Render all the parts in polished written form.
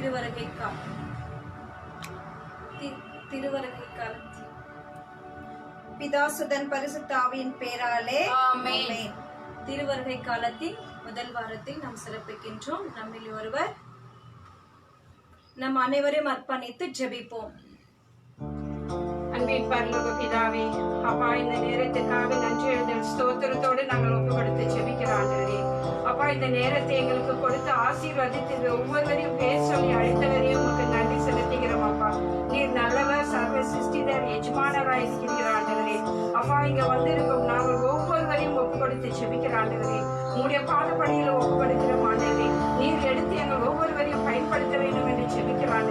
திருவருகை காலத்தில் பிதாசுதன் பரிசுத்த ஆவியின் பேராலே ஆமென். திருவருகை காலத்தின் முதல் வாரத்தில் நாம் சிறப்பிக்கின்றோம். நம்மில் ஒருவர் நம் அனைவரையும் அர்ப்பணித்து ஜெபிப்போம். அன்பின் பரலோக பிதாவே, அப்பா, இந்த நேரத்துக்காக நன்றி எழுதல் ஸ்தோத்திரத்தோடு நாங்கள் ஒப்பு கொடுத்து ஜெபிக்கிறோம். அப்பா, இந்த நேரத்தை எங்களுக்கு கொடுத்து ஆசீர்வதித்து ஒவ்வொருவரையும் பேர் சொல்லி அழைத்தவரையும் உங்களுக்கு நன்றி செலுத்துகிறோம். அப்பா, நீர் நல்லவர், சர்வ சிருஷ்டிதர், எஜமானராய் இருக்கிறார். அப்பா, இங்க வந்திருக்கும் நாங்கள் ஒவ்வொருவரையும் ஒப்பு கொடுத்து ஜெபிக்கிறோம். உங்களுடைய பாதப்படியில ஒப்பு கொடுக்கிறோம். ஆண்டவரே, நீர் எடுத்து எங்கள் ஒவ்வொருவரையும் பயன்படுத்த வேண்டும் என்று ஜெபிக்கிறோம்.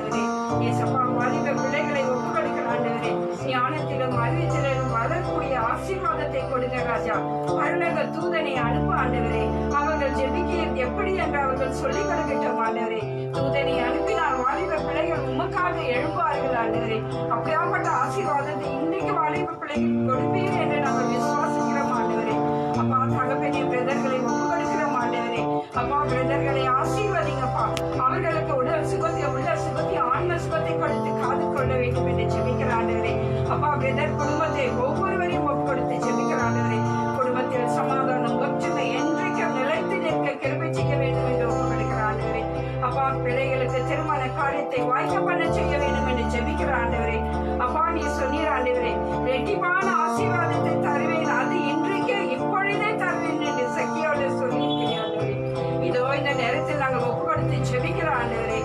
ஏசப்பா, வாலிப பிள்ளைகளை ஒப்பு கொடுக்கிறோம். ஆண்டவரே, ஞானத்திலும் அறிவித்திலும் வளரக்கூடிய ஆசீர்வாதத்தை கொடுங்க ராஜா. பரலோக தூதனை அனுப்ப ஆண்டவரே. அவர்கள் ஜெபிக்கிறது எப்படி என்று அவர்கள் சொல்லிக் கொடுக்கட்டும். ஆண்டவரே, தூதனை அனுப்பினால் வாலிப பிள்ளைகள் உமக்காக எழுப்பார்கள். ஆண்டவரே, அப்படியாப்பட்ட ஆசீர்வாதத்தை இன்றைக்கு வாலிப பிள்ளைகள் கொடுப்பீர் என்று நாங்கள் விசுவாசிக்கிறோம். ஆண்டவரே, அப்பா, தகப்பனே, பிரதர்களை ஒப்பு கொடுக்கிறோம். ஆண்டவரே, அப்பா, பிரதர்களை ஆசீர்வதிங்கப்பா. அவர்களுக்கு உடல் சுகத்தை ஆன்ம சுகத்தை கொடுத்து காது கொள்ள வேண்டும் என்று ஜெபிக்கிற ஆண்டவரே. அப்பா, பிரதர் குடும்பத்தை ஒவ்வொருவரையும் ஒப்பு கொடுத்து ஜெபிக்கிற ஆண்டவரே. குடும்பத்தில் சமாதானம், ஒற்றுமை என்றைக்கும் நிலைத்து நிற்க கிருபை செய்ய வேண்டும் என்று ஒப்பு கொடுக்கிற ஆண்டவரே. அப்பா, பிள்ளைகளுக்கு திருமண காரியத்தை வாய்க்க பண்ண செய்ய வேண்டும் என்று ஜெபிக்கிற ஆண்டவரே. அப்பா, நீ சொன்னீர் ஆண்டவரே, ரெட்டிப்பான ஆசீர்வாதத்தை தருவேன், அது இன்றைக்கே இப்பொழுதே தருவேன் என்று சக்கியோடு சொல்லியிருக்கிறேன். ஆண்டவரே, இதோ இந்த நேரத்தில் நாங்கள் ஒப்பு கொடுத்து ஜெபிக்கிற ஆண்டவரே.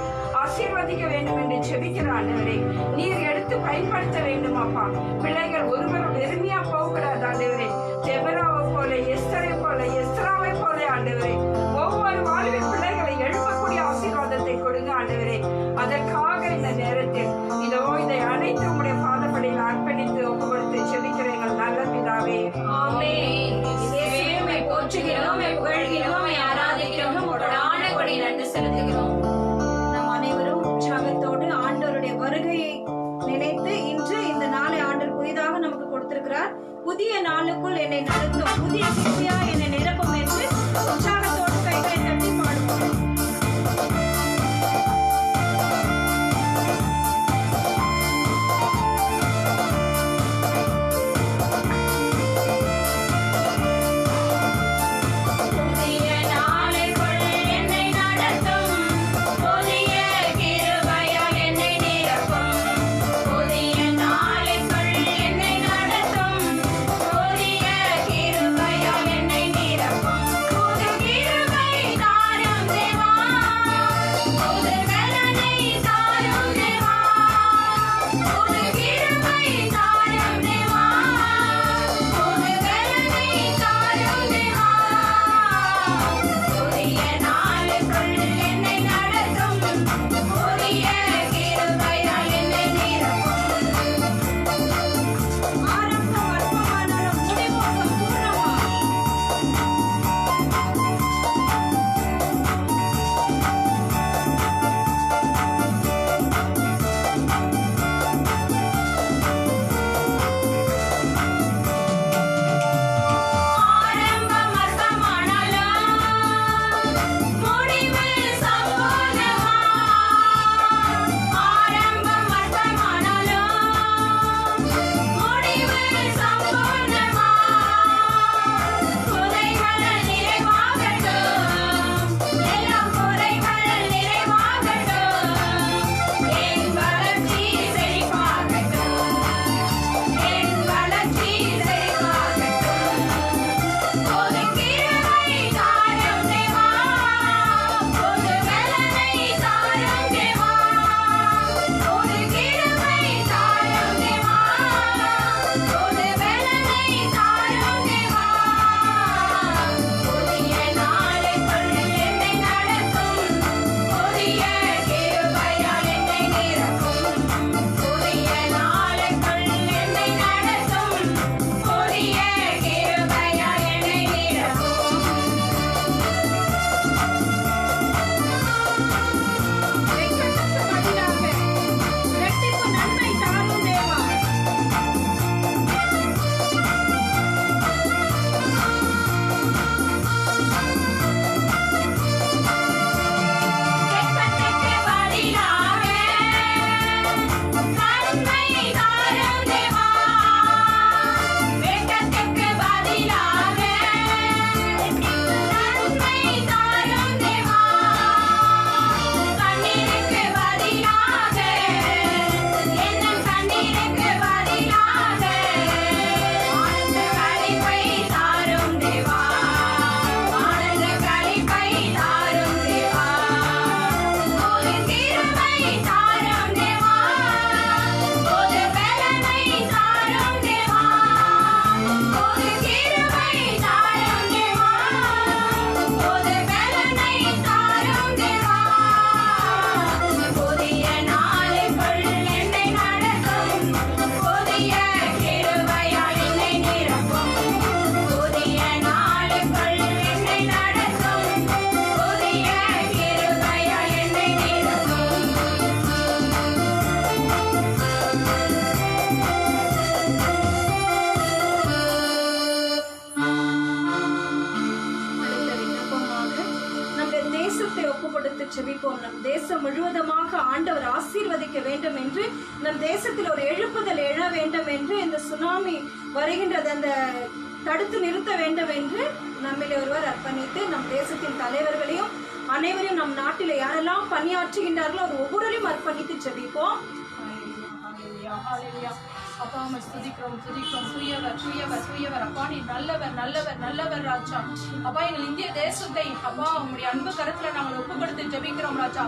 ஆசீர்வதிக்க வேண்டும் என்று ஜெபிக்கிற ஆண்டவரே. நீர் எடுத்து பயன்படுத்த வேண்டும். அப்பா, பிள்ளைகள் ஒருவரும் வெறுமையா போகக்கூடாது. ஆண்டவரே, தெபராவை போல, எஸ்தராவை போல ஆண்டவரே, ஒவ்வொரு வாலிப பிள்ளைகளை எழுப்பக்கூடிய ஆசீர்வாதத்தை கொடுங்க ஆண்டவரே. அதற்காக இந்த நேரத்தில் இதோ இதை அனைத்து உங்களுடைய பாதப்படியில் அர்ப்பணித்து ஒப்பு கொடுத்து ஜெபிக்கிற எங்கள் நல்ல பிதாவே, ஆமென். இயேசுவே, போற்றுகிறோம், புகழ்கிறோம், ஆராதிக்கிறோம், கொடான கொடி நன்றி செலுத்துகிறோம். நம் அனைவரும் உற்சாகத்தோடு ஆண்டவருடைய வருகையை நினைத்து இன்று இந்த நாளை ஆண்டவர் புதிதாக நமக்கு கொடுத்திருக்கிறார். புதிய நாளுக்குள் என்னை நடத்தும், புதிய கிருபையா என்னை நிரப்பும் என்று உற்சாகத்தோடு கைகளை தட்டி பாடுவோம். என்னை கொடுத்து செபிப்போம். நம் தேசம் முழுவதுமாக ஆண்டவர் ஆசீர்வதிக்க வேண்டும் என்று, நம் தேசத்தில் ஒரு எழுப்புதல் எழ வேண்டும் என்று, இந்த சுனாமி வருகின்றது அந்த தடுத்து நிறுத்த வேண்டும் என்று நம்மில் ஒருவர் அர்ப்பணித்து நம் தேசத்தின் தலைவர்களையும் அனைவரையும் நம் நாட்டில் யாரெல்லாம் பணியாற்றுகின்றார்களோ அவர் ஒவ்வொருவரையும் அர்ப்பணித்து செபிப்போம். அப்பா உம்மை துதிக்கிறோம் தூயவர் அப்பா நீ நல்லவர் ராஜா. அப்பா எங்கள் இந்திய தேசத்தை அப்பா உங்களுடைய அன்பு கருத்துல நாங்கள் ஒப்பு கொடுத்து ஜெபிக்கிறோம் ராஜா.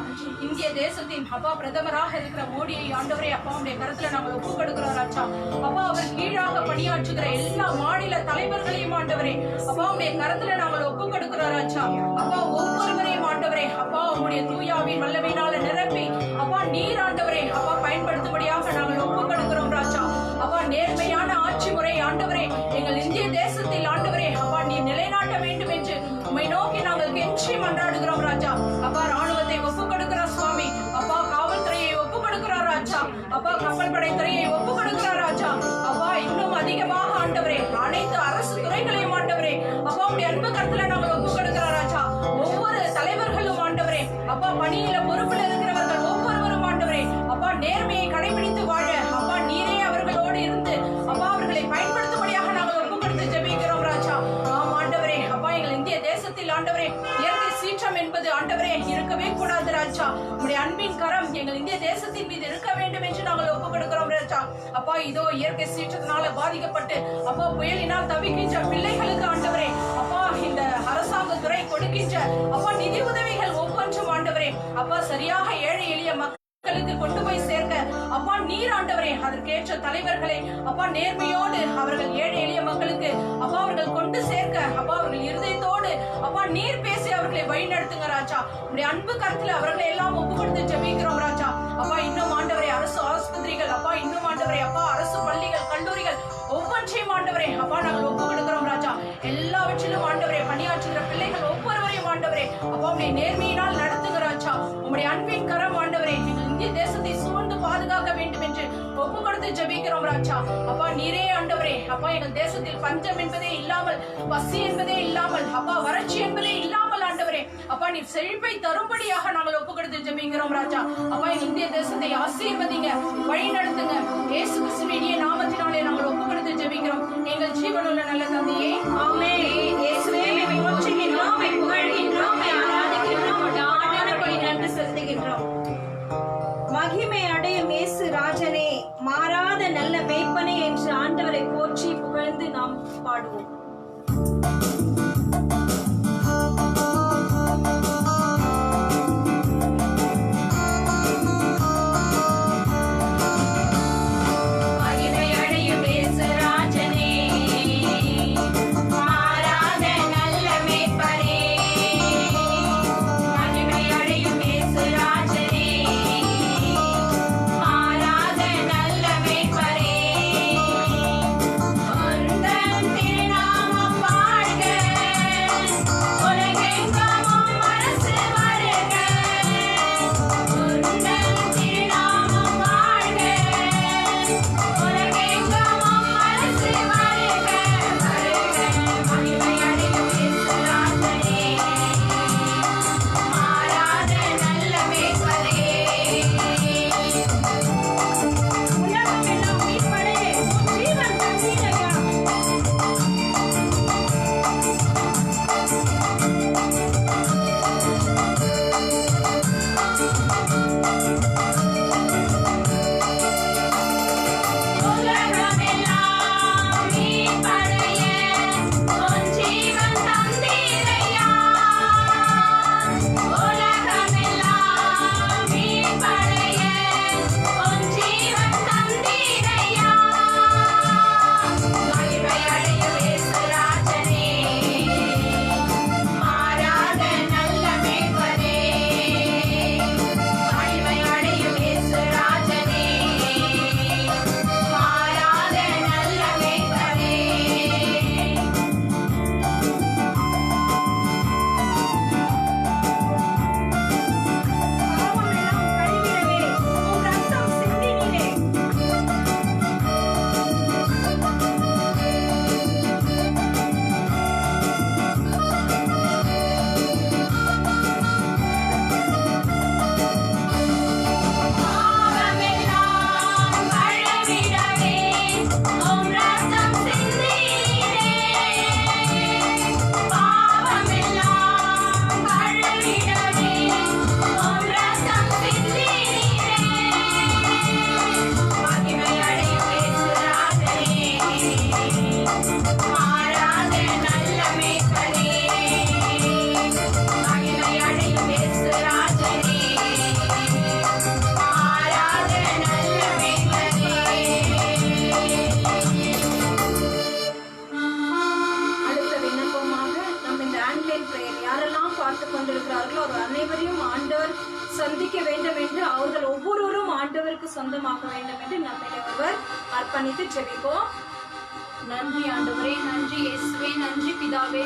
இந்திய தேசத்தின் அப்பா பிரதமராக இருக்கிற மோடியை ஆண்டவரே அப்பா உங்களுடைய கருத்துல நாங்கள் ஒப்பு கொடுக்கிறோம் ராஜா. அப்பா அவர் கீழாக பணியாற்றுகிற எல்லா மாநில தலைவர்களையும் ஆண்டவரே அப்பா உங்களுடைய கருத்துல நாங்கள் ஒப்பு கொடுக்கிறோம் ராஜா. அப்பா ஒவ்வொருவரையும் ஆண்டவரே அப்பா உங்களுடைய தூயாவின் வல்லமையினால நிரப்பி அப்பா நீர் ஆண்டவரே அப்பா பயன்படுத்தும்படியாக நாங்கள் ஒப்பு கொடுக்கிறோம் ராஜா. அப்பா நேர்மையான ஆட்சி முறை ஆண்டவரே எங்கள் இந்திய தேசத்தில் ஆண்டவரே அப்பா நீ நிலைநாட்ட வேண்டும் என்று உம்மை நோக்கி நாங்கள் கெஞ்சி மன்றாடுகிறோம் ராஜா. அப்பா ராணுவத்தை ஒப்பு கொடுக்கிறோம் சுவாமி. அப்பா காவல்துறையை ஒப்பு கொடுக்கிறோம் ராஜா. அப்பா கப்பல் படைத்துறையை ஒப்பு கொடுக்கிறோம் ராஜா. அப்பா இன்னும் அதிகமாக ஆண்டவரே அனைத்து அரசு துறைகளையும் ஆண்டவரே அப்பா உடைய அன்பு கருத்துல நாங்கள் ஒப்பு கொடுக்கிறோம் ராஜா. ஒவ்வொரு தலைவர்களும் ஆண்டவரே அப்பா பணியில பொறுப்புல இருக்கிறவர்கள் ஒவ்வொருவரும் ஆண்டவரே அப்பா நேர்மையை கடைபிடித்து வாழ அப்பா நீரே அவர்களோடு இருந்து அப்பா அவர்களை பயன்படுத்தும்படியாக நாங்கள் ஒப்பு கொடுத்து ஜெபிக்கிறோம் ராஜா. ஆம் ஆண்டவரே அப்பா எங்கள் இந்திய தேசத்தில் ஆண்டவரே இயற்கை சீற்றம் என்பது ஆண்டவரே இருக்கவே கூடாது ராஜா. உங்களுடைய அன்பின் கரம் எங்கள் இந்திய தேசத்தின் மீது இருக்க வேண்டும் என்று நாங்கள் ஒப்பு கொடுக்கிறோம் ராஜா. அப்பா இதோ இயற்கை சீற்றத்தினால பாதிக்கப்பட்டு அப்பா புயலினால் தவிக்கின்ற பிள்ளைகளுக்கு ஆண்டவரே அப்பா இந்த அரசாங்க துறை கொடுக்கின்ற அப்பா நிதி உதவிகள் ஒவ்வொன்றும் ஆண்டவரே அப்பா சரியாக ஏழை எளிய மக்களுக்கு கொண்டு போய் சேர்க்க அப்பா நீர் ஆண்டவரே அதற்கேற்ற தலைவர்களை அப்பா நேர்மையோடு அவர்கள் ஏழை எளிய மக்களுக்கு அப்பா அவர்கள் கொண்டு சேர்க்க அப்பா அவர்கள் இருதயத்தோடு அப்பா நீர் பேசி அவர்களை வழி நடத்துங்க ராஜா. உடைய அன்பு கருத்துல அவர்களை எல்லாம் ஒப்பு கொடுத்து ஜெபிக்கிறோம் ராஜா. அப்பா இன்னும் ஆண்டவரே அரசு ஆஸ்பத்திரிகள் அப்பா இன்னும் ஆண்டவரே அப்பா அரசு பள்ளிகள் கல்லூரிகள் ஒவ்வொன்றையும் ஆண்டவரே அப்பா நாங்கள் ஒப்பு கொடுக்கிறோம் ராஜா. எல்லாவற்றிலும் ஆண்டவரே பணியாற்றுகிற பிள்ளைகள் ஒவ்வொருவரையும் ஆண்டவரே அப்பா உடைய நேர்மையினால் நடத்துங்க ராஜா. உங்களுடைய அன்பின் கரம் ஆண்டவரே எங்கள் இந்திய தேசத்தை சூழ்ந்து பாதுகாக்க வேண்டும் என்று ஒப்பு கொடுத்து ஜெபிக்கிறோம் ராஜா. அப்பா நீரே ஆண்டவரே அப்பா எங்கள் தேசத்தில் பஞ்சம் என்பதே இல்லாமல், பசி என்பதே இல்லாமல், அப்பா வறட்சி என்பதே இல்லாமல் ஆண்டவரே அப்பா நீர் செழிப்பை தரும்படியாக நாங்கள் ஒப்பு கொடுத்து ஜெபிக்கிறோம் ராஜா. அப்பா எங்கள் இந்திய தேசத்தை ஆசீர்வதிங்க, வழி நடத்துங்க. இயேசு கிறிஸ்துவின் நாமத்தினாலே நாங்கள் ஒப்பு கொடுத்து ஜெபிக்கிறோம் எங்கள் ஜீவனுள்ள நல்ல தந்தையே. ஆமென். இயேசுவே உம்மை போற்றுகின்றோம், உம்மை புகழ்கின்றோம், உம்மை ஆராதிக்கின்றோம், உம்மை நன்றி செலுத்துகின்றோம். மகிமை அடையும் இயேசு ராஜனே, மாறாத நல்ல மேய்ப்பனே என்று ஆண்டவரை போற்றி புகழ்ந்து நாம் பாடுவோம். மகிமை கொண்டிருக்கிறார்களோ அவர் அனைவரையும் ஆண்டவர் சந்திக்க வேண்டும் என்று அவர்கள் ஒவ்வொருவரும் ஆண்டவருக்கு சொந்தமாக வேண்டும் என்று நம்மிலே ஒருவர் அர்ப்பணித்து ஜெபிப்போம். நன்றி ஆண்டவரே, நன்றி இயேசுவே, நன்றி பிதாவே.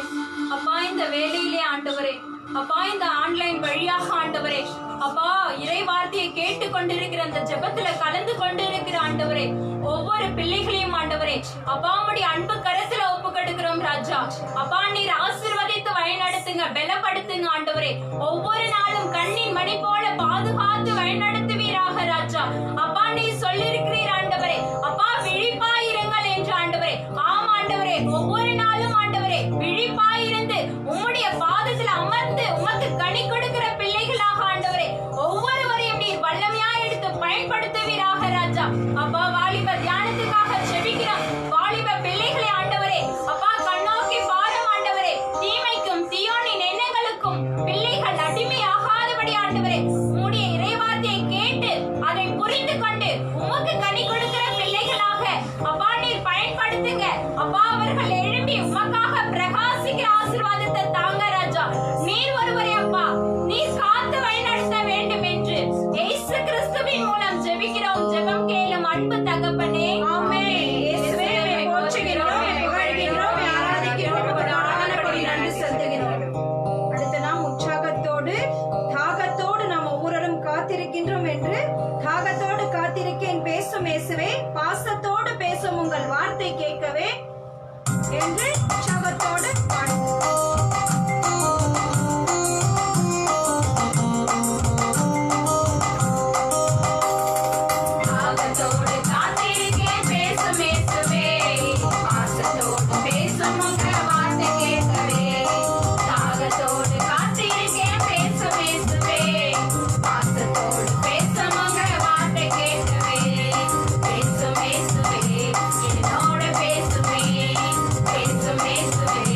அப்பா இந்த வேலையிலே ஆண்டவரே, அப்பா இந்த ஆன்லைன் வழியாக ஆண்டவரே, அப்பா இறை வார்த்தையை கேட்டு கொண்டிருக்கிற அந்த ஜெபத்துல கலந்து கொண்டிருக்கிற ஆண்டவரே, ஒவ்வொரு பிள்ளைகளையும் ஆண்டவரே, அப்பா உம்முடைய அன்பு கரத்துல ஒப்பு கொடுக்கிறோம் ராஜா. அப்பா நீர் ஆசீர்வதித்து வழிநடத்துங்க, பலப்படுத்துங்க ஆண்டவரே. ஒவ்வொரு நாளும் கண்ணின் மணி போல பாதுகாத்து வழிநடத்துவீராக ராஜா. அப்பா நீர் சொல்லிருக்கிறீர் ஆண்டவரே, அப்பா விழிப்பாயிருங்கள் என்று ஆண்டவரே. ஆம் ஆண்டவரே, ஒவ்வொரு நாளும் ஆண்டவரே விழிப்பாயிருந்து உம்முடைய பாதத்தில் அமர்ந்து உமக்கு கனி கொடுக்கிற பிள்ளைகளாக ஆண்டவரே ஒவ்வொருவரையும் நீர் வல்லமையா எடுத்து பயன்படுத்துவீராக ராஜா. அப்பா வாலிப தியானத்துக்காக ஜெபிக்கிறோம். வாலிப பிள்ளைகளை ஆண்டவரே, அப்பா கண்ணோக்கி பாரும் ஆண்டவரே. தீமைக்கும் தீயோனின் எண்ணங்களுக்கும் பிள்ளைகள் அடிமையாகாதபடி ஆண்டவரே உம்முடைய இறைவார்த்தையை கேட்டு அதை புரிந்து கொண்டு உமக்கு கனி கொடுக்கிற பிள்ளைகளாக அப்பா நீர் பயன்படுத்துங்க. அப்பா அவர்கள் எழும்பி உமக்காக பிரகாசிக்கிற ஆசீர்வாதத்தை தாங்க ராஜா. நீர் ஒருவரே அப்பா, நீர் காத்து வழிநடத்த வேண்டும் என்று இயேசு கிறிஸ்துவின் மூலம் ஜெபிக்கிறோம். ஜெபம் கேளும் அன்பு தகப்பனே. ஆமென். இயேசுவே உம்மை போற்றுகிறோம், உம்மை புகழ்கிறோம், உம்மை ஆராதிக்கிறோம், கொடான கொடி நன்றி செலுத்துகிறோம். அடுத்து நாம் உற்சாகத்தோடு தாகத்தோடு நாம் ஒவ்வொருவரும் காத்திருக்கின்றோம் என்று தாகத்தோடு காத்திருக்கேன் பேசும் இயேசுவே, பாசத்தோடு பேசும் உங்கள் வார்த்தை கேட்கவே என்று உற்சாகத்தோடு பாடுவோம். தாகத்தோடு காத்திருக்கேன் பேசும் இயேசுவே, பாசத்தோடு பேசும் உங்கள் வார்த்தை கேட்கவே. தாகத்தோடு காத்திருக்கேன் பேசும் இயேசுவே, பாசத்தோடு பேசும் உங்கள் வார்த்தை கேட்கவே. பேசும் இயேசுவே, என்னோட பேசுவே, பேசும் இயேசுவே,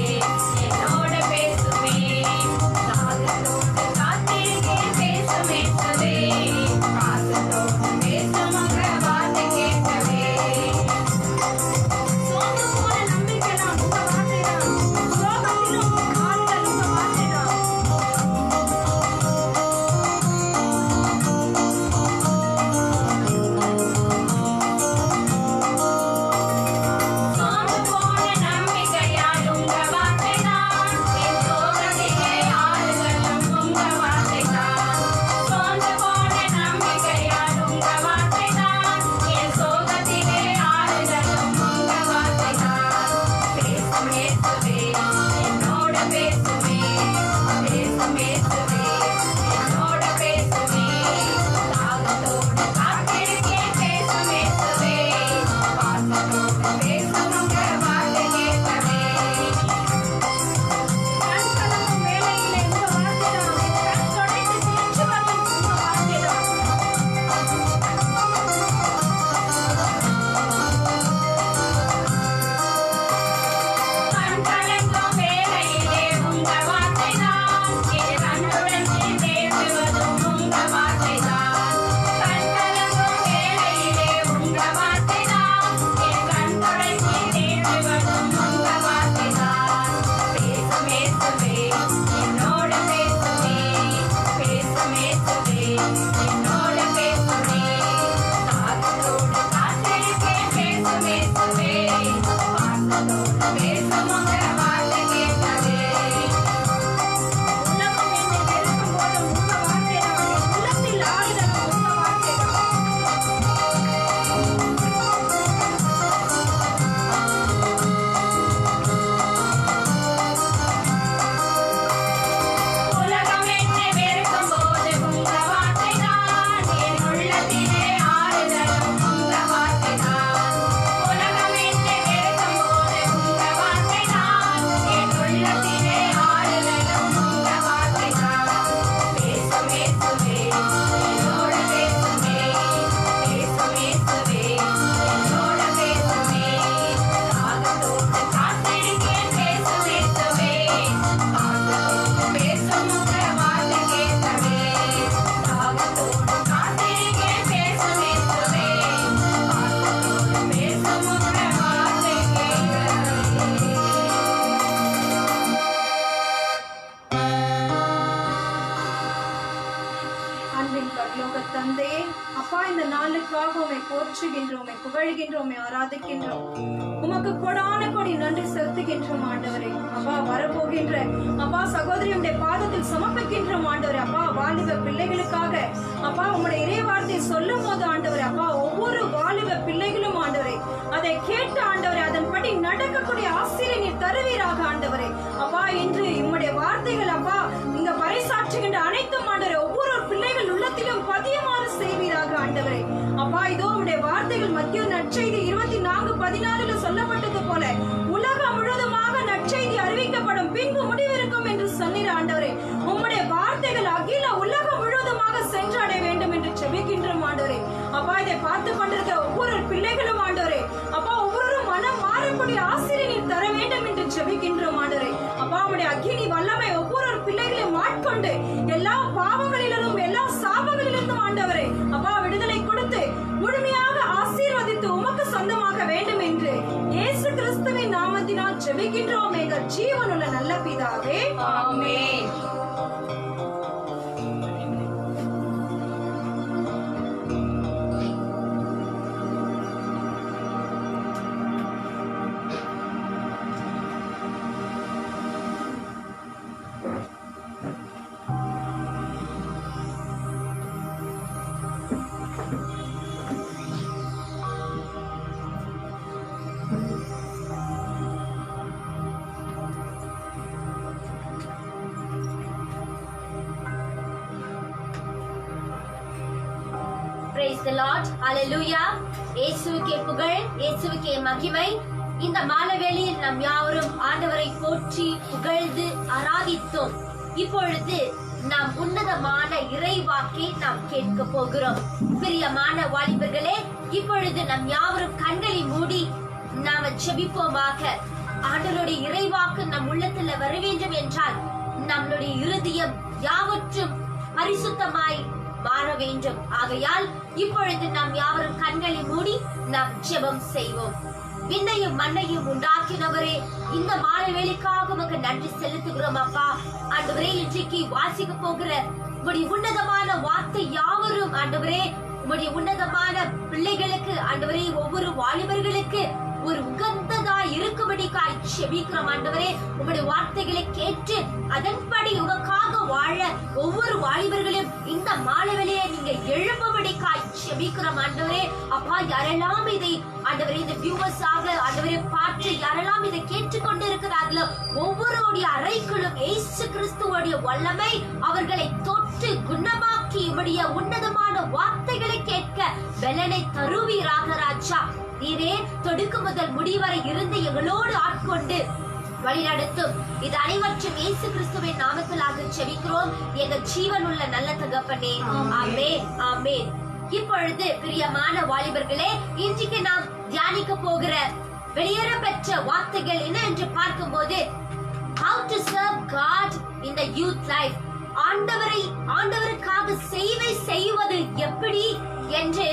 பரலோக தந்தையே, அப்பா, இந்த நாளுக்காக உம்மை போற்றுகின்றோம், உம்மை புகழ்கின்றோம், உம்மை ஆராதிக்கின்றோம். உமக்கு கொடான கொடி நன்றி செலுத்துகின்றோம் ஆண்டவரே. அப்பா, வரப்போகின்ற அப்பா சகோதரியுடைய பாதத்தில் சமர்ப்பிக்கின்றோம் ஆண்டவரே. அப்பா, வாலிப பிள்ளைகளுக்காக அப்பா உம்முடைய இறை வார்த்தை சொல்லும் போது ஆண்டவரே, அப்பா, ஒவ்வொரு வாலிப பிள்ளைகளும் ஆண்டவரே அதை கேட்டு ஆண்டவரே அதன்படி நடக்கக்கூடிய ஆசிரியை நீர் தருவீராக ஆண்டவரே. அப்பா, இன்று உம்முடைய வார்த்தைகள் அப்பா இங்க பறைசாற்றுகின்ற அனைத்தும் ஆண்டவரே ஒவ்வொரு பிள்ளைகள் உள்ளத்திலும் பதியமாறு செய்வீராக ஆண்டவரே. அப்பா, இதோ உம்முடைய வார்த்தைகள் மத்திய நற்செய்தி 24:14 சொல்லப்பட்டது போல உலகம் முழுவதுமாக நற்செய்தி அறிவிக்கப்படும், பின்பு முடிவிருக்கும் என்று சொன்னீர் ஆண்டவரே. உம்முடைய வார்த்தைகள் அகில உலகம் முழுவதுமாக சென்றடைய வேண்டும் என்று செபிக்கின்றோம் ஆண்டவரே. அப்பா, இதை பார்த்து கொண்டிருக்க ஒவ்வொரு பிள்ளைகளும் ஆண்டவரே, அப்பா, ஒவ்வொரு மனம் மாறக்கூடிய ஆசிரியை நீர் தர வேண்டும் என்று செபிக்கின்றோம் ஆண்டவரே. அப்பா, உம்முடைய அக்கினி வல்லமை ஒவ்வொரு பிள்ளைகளையும் ஆட்கொண்டு எல்லா பாவங்களிலும் எல்லா சாபங்களிலிருந்தும் ஆண்டவரே அப்பா விடுதலை கொடுத்து முழுமையாக ஆசீர்வதித்து உமக்கு சொந்தமாக வேண்டும் என்று இயேசு கிறிஸ்துவின் நாமத்தினால் ஜெபிக்கின்றோம் எங்கள் ஜீவனுள்ள நல்ல பிதாவே, ஆமென். Praise the Lord. Hallelujah. இயேசுவுக்கே புகழ், இயேசுவுக்கே மகிமை. இந்த மாலைவேளையில் நாம் யாவரும் ஆண்டவரை போற்றி புகழ்ந்து ஆராதித்தோம். இப்பொழுது நாம் உன்னதமான இறைவாக்கை நாம் கேட்க போகிறோம். பிரியமான வாலிபர்களே, இப்பொழுது நாம் யாவரும் கண்களை மூடி நாம ஜெபிப்போமாக. ஆண்டவருடைய இறைவாக்கு நம் உள்ளத்துல வர வேண்டும் என்றால் நம்மளுடைய இருதயம் யாவற்றும் பரிசுத்தமாய் மாற வேண்டும். ஆகையால் இப்பொழுது நாம் யாவரும் கண்களை மூடி நாம் ஜெபம் செய்வோம். விண்ணையும் மண்ணையும் உண்டாக்கினவரே, இந்த மாலை வேளைக்காக உமக்கு நன்றி செலுத்துகிறோம் அப்பா. ஆண்டவரே, இன்றைக்கு வாசிக்க போகிற உம்முடைய உன்னதமான வார்த்தை யாவரும் ஆண்டவரே உம்முடைய உன்னதமான பிள்ளைகளுக்கு ஆண்டவரே ஒவ்வொரு வாலிபர்களுக்கு ஒரு உகந்ததாய் இருக்கும்படிக்காய் செபிக்கிறோம் ஆண்டவரே. உம்முடைய வார்த்தைகளை கேட்டு அதன்படி உமக்காக வாழ ஒவ்வொரு வாலிபர்களையும் இந்த மாலைவேளையை நீங்க எழுப்பும்படிக்காய் செபிக்கிறோம் ஆண்டவரே. அப்பா, யாரெல்லாம் இதை ஆண்டவரே இந்த வியூவர்ஸாக ஆண்டவரே பார்த்து யாரெல்லாம் இதை கேட்டுக்கொண்டு இருக்கிறார்களோ ஒவ்வொருடைய அறைக்குள்ளும் இயேசு கிறிஸ்துவோடைய வல்லமை அவர்களை தொட்டு குணமாக்கி உம்முடைய உன்னதமான வார்த்தைகளை கேட்க பலனை தருவீராக ராஜா. நீரே தொடுக்கு முதல் முடிவரை இருந்து எங்களோடு ஆட்கொண்டு வழிநடத்தும். இது அனைவற்றும் இயேசு கிறிஸ்துவின் நாமத்திலாக செபிக்கிறோம் எங்கள் ஜீவனுள்ள நல்ல தகப்பனே, ஆமென், ஆமென். இப்பொழுது பிரியமான வாலிபர்களே, இன்றைக்கு நாம் தியானிக்க போகிற வெளியேற பெற்ற வார்த்தைகள் என்ன என்று பார்க்கும்போது how to serve God in the youth life, ஆண்டவருக்காக சேவை செய்வது எப்படி என்று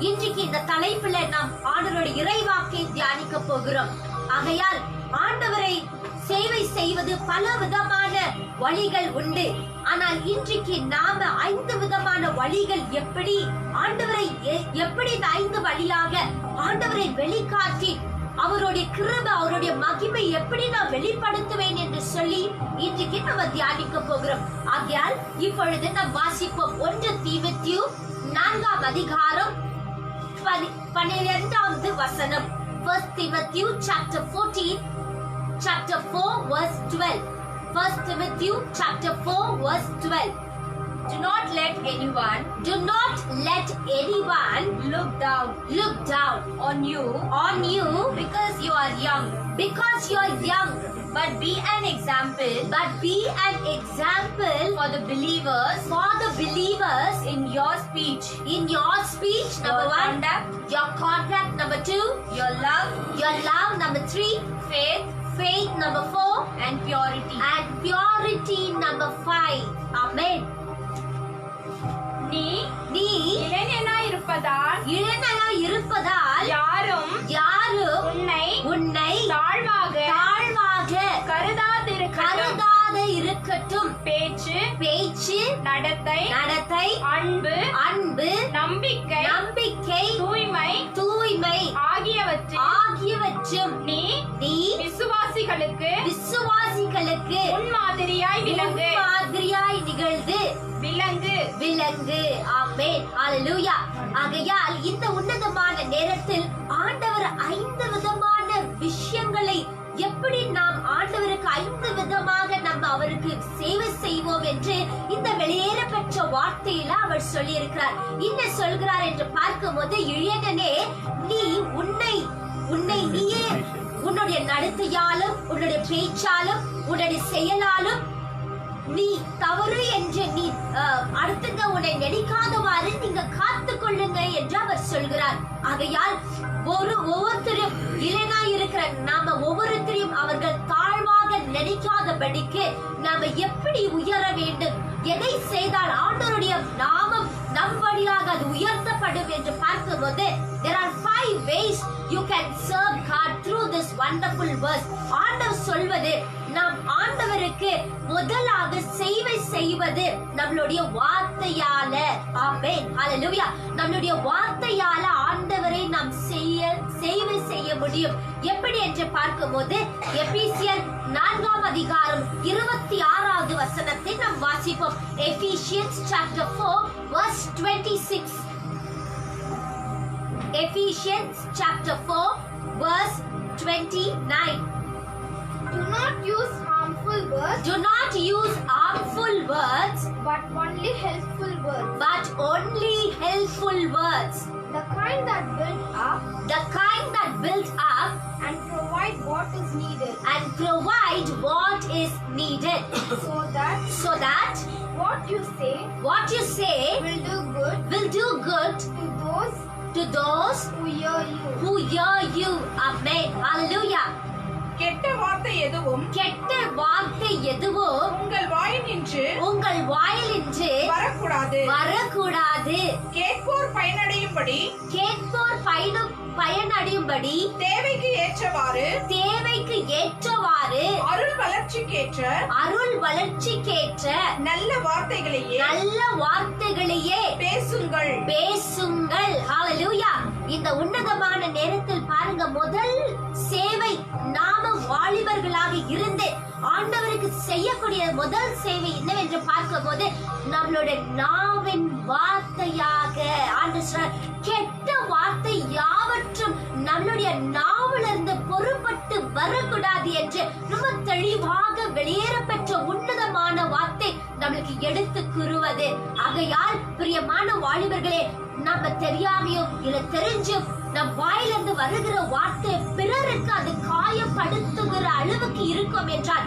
இன்றைக்கு இந்த தலைப்புல நாம் ஆண்டவருடைய இறைவாக்கை தியானிக்க போகிறோம். ஆகையால் ஆண்டவரை சேவை செய்வது பல விதமான வழிகள் உண்டு. ஆனால் இன்றைக்கு நாம 5 விதமான வழிகள் எப்படி ஆண்டவரை எப்படி இந்த 5 வழியாக ஆண்டவரை வெளிக்காட்டி அவருடைய கிருபை அவருடைய மகிமை எப்படி நான் வெளிப்படுத்துவேன் என்று சொல்லி இன்றைக்கு நம்ம தியானிக்க போகிறோம். ஆகையால் இப்பொழுது நாம் வாசிப்போம் 1 தீமோத்தேயு 4ஆம் அதிகாரம் 12வது வசனம். 1 Timothy chapter 14 chapter 4 verse 12. 1 Timothy chapter 4 verse 12. Do not let anyone look down on you because you are young. But be an example for the believers in your speech, number 1, your conduct, number 2, your love, number 3, faith, number 4, and purity, number 5. Amen. நீ இளைஞனாய் இருப்பதால் யாரும் உன்னை தாழ்வாக கருதாத இருக்கட்டும். இருக்கட்டும். பேச்சு பேச்சு, நடத்தை நடத்தை அன்பு அன்பு நம்பிக்கை நம்பிக்கை தூய்மை தூய்மை ஆகியவற்றில் நீ விசுவாசிகளுக்கு முன்மாதிரியாய் விளங்கு நிகழ்ந்து விளங்கு. ஆமென். ஹalleluya. ஆகையால் இந்த உன்னதமான நேரத்தில் ஆண்டவர் 5 விதமான விஷயங்களை எப்படி நாம் ஆண்டவருக்கு 5 விதமாக நம்ம அவருக்கு சேவை செய்வோம் என்று இந்த வெளியேற பெற்ற வார்த்தையில அவர் சொல்லி இருக்கிறார். என்ன சொல்கிறார் என்று பார்க்கும்போது, இளைஞனே, நீ உன்னை நீயே உன்னுடைய நடத்தையாலும் உன்னுடைய பேச்சாலும் உன்னுடைய செயலாலும் நீ தவறு என்று நீ அடுத்தது உன்னை நினைக்காதவாறு நீங்க காத்து கொள்ளுங்க என்று அவர் சொல்கிறார். ஆகையால் ஒவ்வொருத்தரும் இளைஞா இருக்கிற நாம ஒவ்வொருத்தரையும் அவர்கள் தாழ்வாக நினைக்காதபடிக்கு நாம எப்படி உயர வேண்டும், எதை செய்தால் ஆண்டவருடைய நாமம் நம் வழியாக அது உயர்த்தப்படும் என்று பார்க்கும்போது, there are 5 ways you can serve God through this wonderful verse. ஆண்டவர் சொல்வது, நாம் ஆண்டவருக்கு முதலாக சேவை செய்வது நம்மளுடைய வார்த்தையால. ஆமென். ஹalleluya. நம்மளுடைய வார்த்தையால ஆண்டவரை நாம் சேவை செய்ய முடியும். எப்படி என்று பார்க்கும்போது, எபேசியர் 4ஆம் அதிகாரம் 26வது வசனத்தை நாம் வாசிப்போம். Ephesians chapter 4 verse 26. Ephesians chapter 4 verse 29. Do not use harmful words, Do not use harmful words, but only helpful words. but only helpful words. The kind that build up The kind that builds up and provide what is needed, and provide what is needed, so that what you say will do good to those who hear you. who hear you. Amen. Hallelujah. கெட்ட வார்த்தை எதுவும் கெட்ட வார்த்தை எதுவும் உங்கள் வாயினின்று வரக்கூடாது. கேட்போர் பயனடையும்படி தேவைக்கு ஏற்றவாறு அருள் வளர்ச்சிக்கேற்ற நல்ல வார்த்தைகளையே பேசுங்கள். ஹalleluya. இந்த உன்னதமான நேரத்தில் பாருங்க, முதல் சேவை நாம வாலிபர்களாக இருந்து ஆண்டவருக்கு செய்யக்கூடிய முதல் சேவை என்னவென்று பார்க்கும்போது, நம்மளோட நாவின் வார்த்தையாக ஆண்டவர் கெட்ட வார்த்தை யாவற்றும் நம்மளுடைய நாவிலிருந்து பொறுப்பட்டு வரக்கூடாது என்று ரொம்ப தெளிவாக வெளியேற பெற்ற உன்னதமான வார்த்தை நம்மளுக்கு எடுத்து கூறுவது. ஆகையால் பிரியமான வாலிபர்களே, நம்ம தெரியாமையோ இல்ல தெரிஞ்சும் நம் வாயிலிருந்து வருகிற வார்த்தை பிறருக்கு அது காயப்படுத்துகிற அளவுக்கு இருக்கும் என்றால்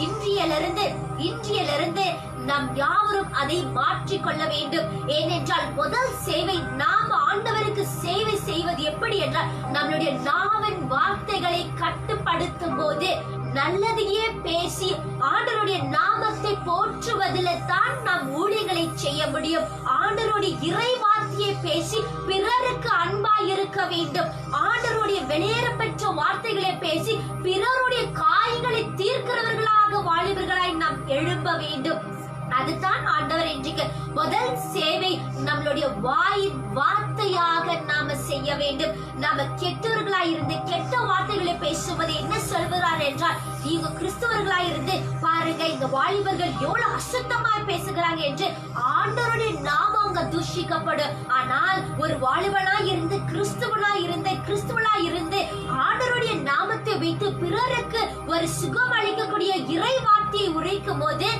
இன்றையிலிருந்து நாம் யாவரும் அதை மாற்றிக் கொள்ள வேண்டும். ஏனென்றால் முதல் சேவை நாம் ஆண்டவருக்கு சேவை செய்வது எப்படி என்றால், நம்மளுடைய நாவின் வார்த்தைகளை கட்டுப்படுத்தும் போது நல்லதையே பேசி ஆண்டவருடைய நாமத்தை போற்றுவதில் தான் நாம் ஊழியங்களை செய்ய முடியும். ஆண்டவருடைய இறை வார்த்தையை பேசி பிறருக்கு அன்பாய் இருக்க வேண்டும். ஆண்டவருடைய வெளியேற பெற்ற வார்த்தைகளை பேசி பிறருடைய காயங்களை தீர்க்கிறவர்களாக வாலிபர்களாய் நாம் எழும்ப வேண்டும். அதுதான் ஆண்டவர் இன்றைக்கு முதல் சேவை நம்மளுடைய வார்த்தையாக நாம செய்ய வேண்டும். நாம கெட்டவர்களாய் இருந்து கெட்ட வார்த்தைகளை பேசுவது என்ன சொல்கிறார் என்றால், நீங்க கிறிஸ்தவர்களாய் இருந்து பாருங்க, இந்த வாலிபர்கள் எவ்வளவு அசுத்தமாய் பேசுகிறாங்க என்று ஆண்டவருடைய நாமம் அங்க தூஷிக்கப்படும். ஆனால் ஒரு வாலிபனாய் இருந்து கிறிஸ்துவனாய் இருந்து ஆண்டவருடைய நாமத்தை வைத்து பிறருக்கு ஒரு சுகம் அளிக்கக்கூடிய இறை வார்த்தையை உரைக்கும் போது,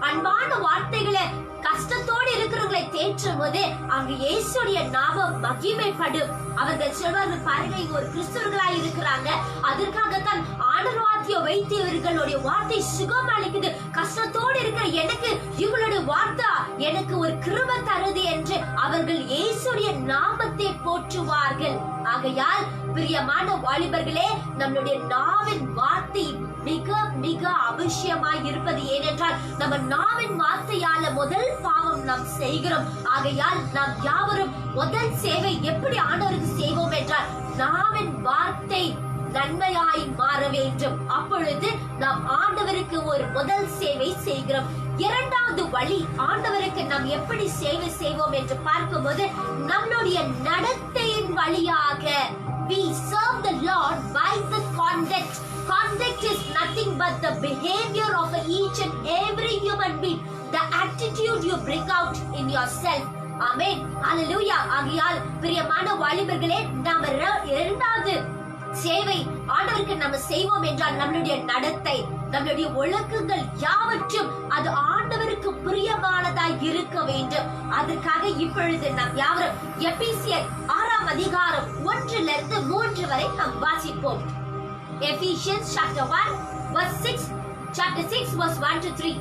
அன்பான வார்த்தைகளை கஷ்டத்தோடு இருக்கிறவங்களை தேற்றும் போது அங்கு இயேசுடைய நாமம் மகிமைப்படும். அவர்கள் சொல்வார்கள், பாருங்க, இங்க ஒரு கிறிஸ்தவர்களாய் இருக்கிறாங்க, அதற்காகத்தான் ஆண்டவர் வார்த்தையை வைத்து இவர்களுடைய வார்த்தை சுகம் அளிக்குது. கஷ்டத்தோடு இருக்கிற எனக்கு இவங்களுடைய வார்த்தை எனக்கு ஒரு கிருபை தருது என்று அவர்கள் இயேசுடைய நாமத்தை போற்றுவார்கள். ஆகையால் பிரியமான வாலிபர்களே, நம்மளுடைய நாவின் வார்த்தை மிக மிக அவசியமாய் இருப்பது. ஏனென்றால் நம்ம நாவின் வார்த்தையால முதல் பாவம் நாம் செய்கிறோம். ஆகையால் நாம் யாவரும் முதல் சேவை எப்படி ஆண்டவருக்கு செய்வோம் என்றால், நாவின் வார்த்தை நன்மையாய் மாற வேண்டும். அப்பொழுது நாம் ஆண்டவருக்கு ஒரு முதல் சேவை செய்கிறோம். இரண்டாவது வழி ஆண்டவருக்கு நாம் எப்படி சேவை செய்வோம் என்று பார்க்கும்போது நம்மளுடைய நடத்தையின் வழியாக we serve the Lord by the conduct. Conduct is nothing but the behavior of each and every human being, the attitude you bring out in yourself. Amen. Hallelujah. ஆகையால் பிரியமான வாலிபர்களே, நாம் இரண்டாவது சேவை ஆண்டவருக்கு நம்ம செய்வோம் என்றால் நம்மளுடைய நடத்தை, நம்மளுடைய ஒழுக்கங்கள் யாவற்றும் அது ஆண்டவருக்கு பிரியமானதாய் இருக்க வேண்டும். அதற்காக இப்பொழுது நாம் யாவரும் எபேசியர் 6ஆம் அதிகாரம் 1-3 வரை நாம் வாசிப்போம். Ephesians chapter 1 verse 6, chapter 6 verse 1-3.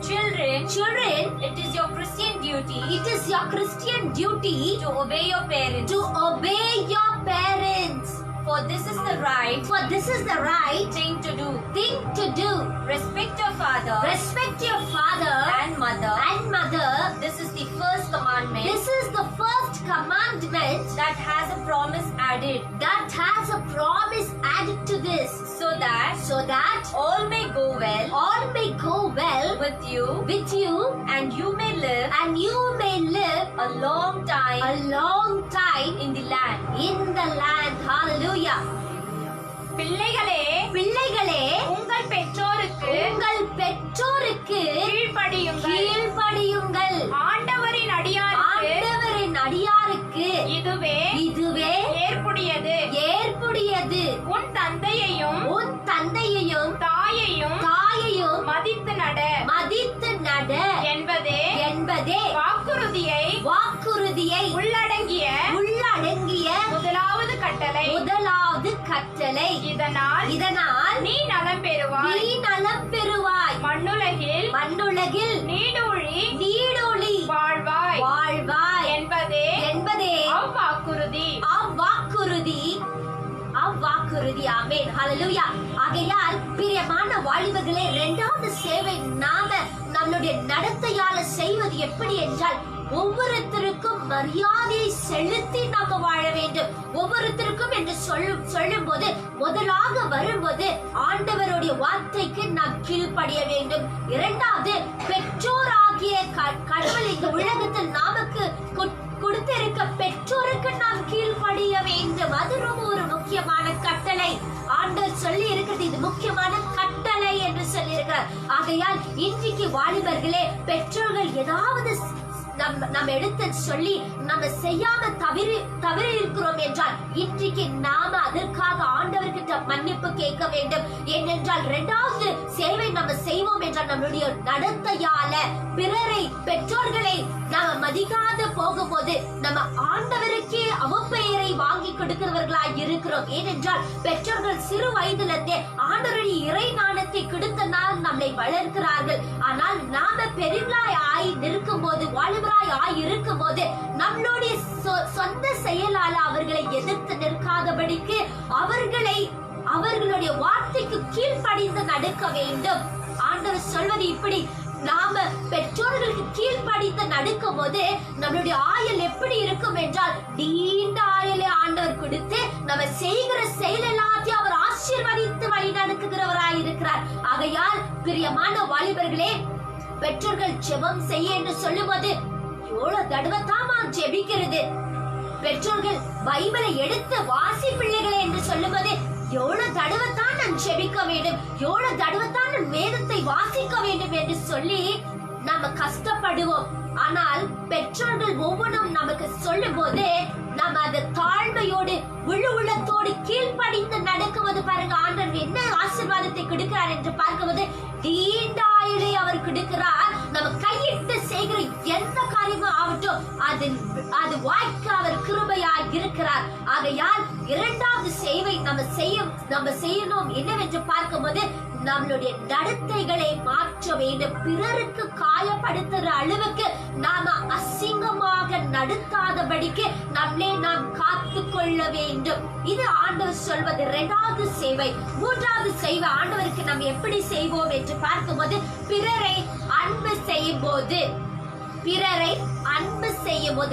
Children, it is your Christian duty. It is your Christian duty to obey your parents. To obey your parents. For this is the right. For this is the right thing to do. Thing to do. Respect your father. Respect your father and mother. And mother. This is the first commandment. This is the first commandment that has a promise added. That has a promise added to this. So that all may go well. All may go well with you. With you. And you may live. And you may live a long time. A long time in the land. In the land. Hallelujah. பிள்ளைகளே, உங்கள் பெற்றோருக்கு கீழ்ப்படியுங்கள். ஆண்டவரின் அடியாருக்கு இதுவே ஏற்புடையது. உன் தந்தையையும் தாயையும் மதித்து நட என்பதே வாக்குறுதியை உள்ளடங்கிய முதலாவது கட்டளை. இதனால் நீ நலம் பெறுவாய். மண்ணுலகில் நீடூழி வாழ்வாய் என்பதே அவ்வாக்குறுதி. ஆமென். ஹல்லேலூயா. ஆகையால் பிரியமான வாலிபர்களே, இரண்டாவது சேவை நாம நம்மளுடைய நடத்தையால செய்வது எப்படி என்றால் ஒவ்வொருத்தருக்கும் மரியாதையை செலுத்தி நாம வாழ வேண்டும். ஒவ்வொருத்தருக்கும் என்று சொல்லும் போது முதலாக வரும்போது ஆண்டவருடைய வார்த்தைக்கு நாம் கீழ்ப்படிய வேண்டும். இரண்டாவது, பெற்றோராகிய கடவுள் இந்த உலகத்தில் நமக்கு கொடுத்திருக்க பெற்றோருக்கு நாம் கீழ்ப்படிய வேண்டும். அது ரொம்ப ஒரு முக்கியமான கட்டளை. ஆண்டவர் சொல்லி இருக்கிறது இது முக்கியமான கட்டளை என்று சொல்லி இருக்கிறார். ஆகையால் இன்றைக்கு வாலிபர்களே, பெற்றோர்கள் ஏதாவது நம்ம எடுத்து சொல்லி நம்ம செய்யாம தவறி இருக்கிறோம் என்றால் இன்றைக்கு நாம அதற்காக ஆண்டவர்கிட்ட மன்னிப்பு கேட்க வேண்டும். ஏனென்றால் இரண்டாவது சேவை நம்ம செய்வோம் என்றால் நம்மளுடைய நடத்தையால பெற்றோர்களை நாம மதிக்காத போகும்போது நம்ம ஆண்டவருக்கே அவப்பெயரை வாங்கி கொடுக்கிறவர்களாய் இருக்கிறோம். ஏனென்றால் பெற்றோர்கள் சிறு வயதிலிருந்தே ஆண்டவருடைய இறை ஞானத்தை கொடுத்தனால் நம்மை வளர்க்கிறார்கள். ஆனால் நாம பெரியவர்களாய் ஆய் நிற்கும் போது, வாலிபராய் ஆய் இருக்கும் போது நம்மளுடைய சொந்த செயலால அவர்களை எதிர்த்து நிற்காதபடிக்கு அவர்களுடைய வார்த்தைக்கு கீழ்ப்படிந்து நடக்க வேண்டும். ஆண்டவர் சொல்வது இப்படி, நாம பெற்றோர்களுக்கு கீழ்ப்படிந்து நடக்கும் போது நம்மளுடைய ஆயுள் எப்படி இருக்கும் என்றால் நீண்ட ஆயுளை ஆண்டவர் கொடுத்து நம்ம செய்கிற செயல் எல்லாத்தையும் அவர் ஆசீர்வதித்து வழி நடத்துகிறவராய் இருக்கிறார். ஆகையால் பிரியமான வாலிபர்களே, பெற்றோர்கள் ஜெபம் செய்ய என்று சொல்லும் போது எவ்வளவு தடவைத்தாமா ஜெபிக்கிறது. பெற்றோர்கள் பைபிளை எடுத்து வாசி பிள்ளைகளே என்று சொல்லும் போது எவ்வளவு தடவைத்தான் நான் ஜெபிக்க வேண்டும், எவ்வளவு தடவைத்தான் நான் வேதத்தை வாசிக்க வேண்டும் என்று சொல்லி நம்ம கஷ்டப்படுவோம். ஆனால் பெற்றோர்கள் ஒவ்வொன்றும் நமக்கு சொல்லும் போது நம்ம அந்த தாழ்மையோடு உள்ளத்தோடு கீழ்ப்படிந்து நடக்குவது பாருங்க, ஆண்டவர் என்ன ஆசீர்வாதத்தை கொடுக்கிறார் என்று பார்க்கும்போது நீண்ட ஆயுளை அவர் கொடுக்கிறார். நம்ம கையிட்டு செய்கிற எந்த காரியமும் ஆகட்டும் அது வாய்க்க அவர் கிருபையாய் இருக்கிறார். ஆகையால் இரண்டாவது சேவை நம்ம செய்யணும் என்னவென்று பார்க்கும்போது நம்மளுடைய நடத்தைகளை மாற்ற வேண்டும். பிறருக்கு காயப்படுத்துற அளவுக்கு நாம அசிங்கமாக நடத்தாதபடிக்கு நம்மை நாம் காத்து கொள்ள வேண்டும். இது ஆண்டவர் சொல்வது இரண்டாவது சேவை. மூன்றாவது சேவை ஆண்டவருக்கு நாம் எப்படி செய்வோம் என்று பார்க்கும்போது பிறரை அன்பு செய்யும் போது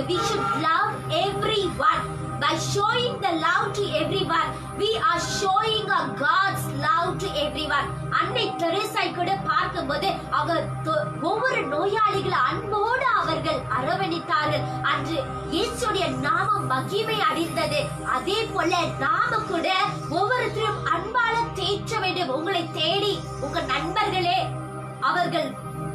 we should love everyone By showing the love to everyone, we are showing a God's love to everyone. அன்னை தெரேசாய் கூட பார்க்கும்போது அவர் ஒவ்வொரு நோயாளிகளை அன்போடு அவர்கள் அரவணைத்தார்கள். அன்று இயேசுடைய நாமம் மகிமை அடைந்தது. அதே போல நாம கூட ஒவ்வொருத்தரும் அன்பால தேற்ற வேண்டும். உங்களை தேடி உங்க நண்பர்களே அவர்கள்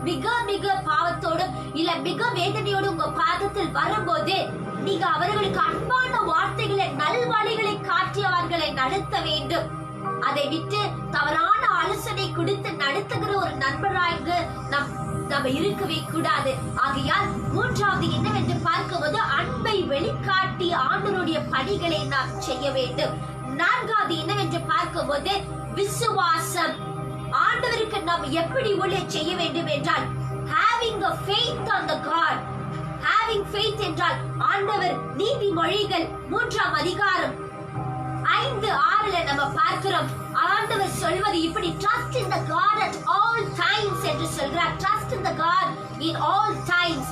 மிக மிக பாவத்தோடும் இல்ல மிக வேதனையோடு உங்க பாதத்தில் வரும்போது நீங்க அவர்களுக்கு அன்பான வார்த்தைகளை நல்வழிகளை காட்டி அவர்களை நடத்த வேண்டும். அதை விட்டு தவறான ஆலோசனை கொடுத்து நடத்துகிற ஒரு நண்பராக நம்ம இருக்கவே கூடாது. ஆகையால் மூன்றாவது என்னவென்று பார்க்கும்போது அன்பை வெளிக்காட்டி ஆண்டவருடைய பணிகளை நாம் செய்ய வேண்டும். நான்காவது என்னவென்று பார்க்கும்போது விசுவாசம். ஆண்டவருக்கு நாம் எப்படி ஊழியம் செய்ய வேண்டும் என்றால் having a faith on the God. having faith என்றால் ஆண்டவர் நீதிமொழிகள் 3ஆம் அதிகாரம் 5-6 நம்ம பார்க்கிறோம். ஆண்டவர் சொல்வது இப்படி trust in the God at all times என்று சொல்கிறார். trust in the God in all times.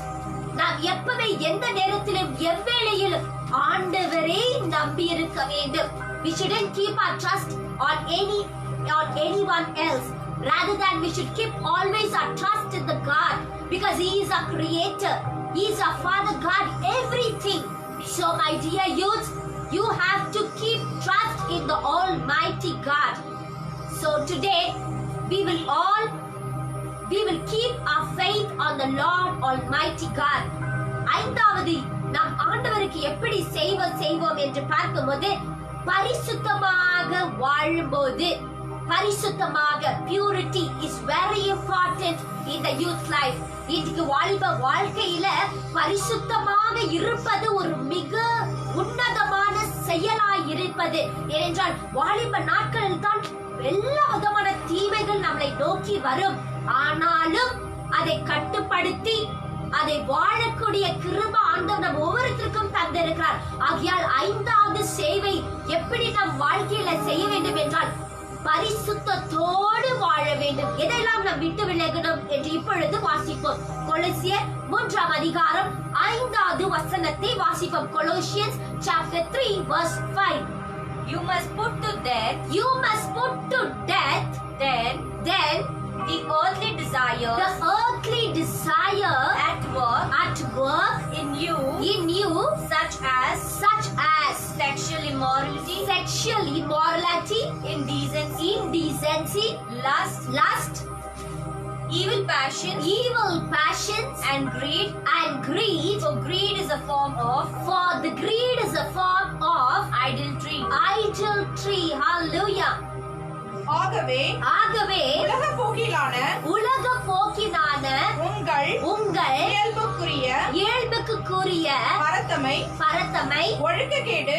நாம் எப்பவே எந்த நேரத்திலும் எவ்வேளையிலும் ஆண்டவரை நம்பி இருக்க வேண்டும். we shouldn't keep our trust on anyone else. Rather than we should keep always our trust in the God, because He is our creator. He is our Father God, everything. So my dear youth, you have to keep trust in the Almighty God. So today we will keep our faith on the Lord Almighty God. ஐந்தாவது நாம் ஆண்டவருக்கு எப்படி செய்வோம் என்று பார்க்கும்போது பரிசுத்தமாக வாழும்போது பரிசுத்தமாக purity is very important in the youth life. இன்றைக்கு வாலிப வாழ்க்கையில பரிசுத்தமாக இருப்பது ஒரு மிக உன்னதமான செயலாய் இருப்பது. ஏனென்றால் வாலிப நாட்களில் தான் எல்லா விதமான தீமைகள் நம்மளை நோக்கி வரும். ஆனாலும் அதை கட்டுப்படுத்தி அதை வாழக்கூடிய கிருபை ஆண்டவர் நம் ஒவ்வொருத்தருக்கும் தந்திருக்கிறார். ஆகையால் ஐந்தாவது சேவை எப்படி நம் வாழ்க்கையில செய்ய வேண்டும் என்றால் பரிசுத்தத்தோடு வாழ வேண்டும். எதெல்லாம் நாம் விட்டு விலகணும் என்று இப்பொழுது வாசிப்போம். கொலோசியர் 3ஆம் அதிகாரம் 5வது வசனத்தை வாசிப்போம். Colossians chapter 3 verse 5. You must put to death then the earthly desire at work in you such as sexual immorality, indecency, lust, evil passions and greed. For the greed is a form of idolatry. Hallelujah. ஆகவே உலக போக்கிலான உங்கள் இயல்புக்குரிய பரத்தமை ஒழுக்கக்கேடு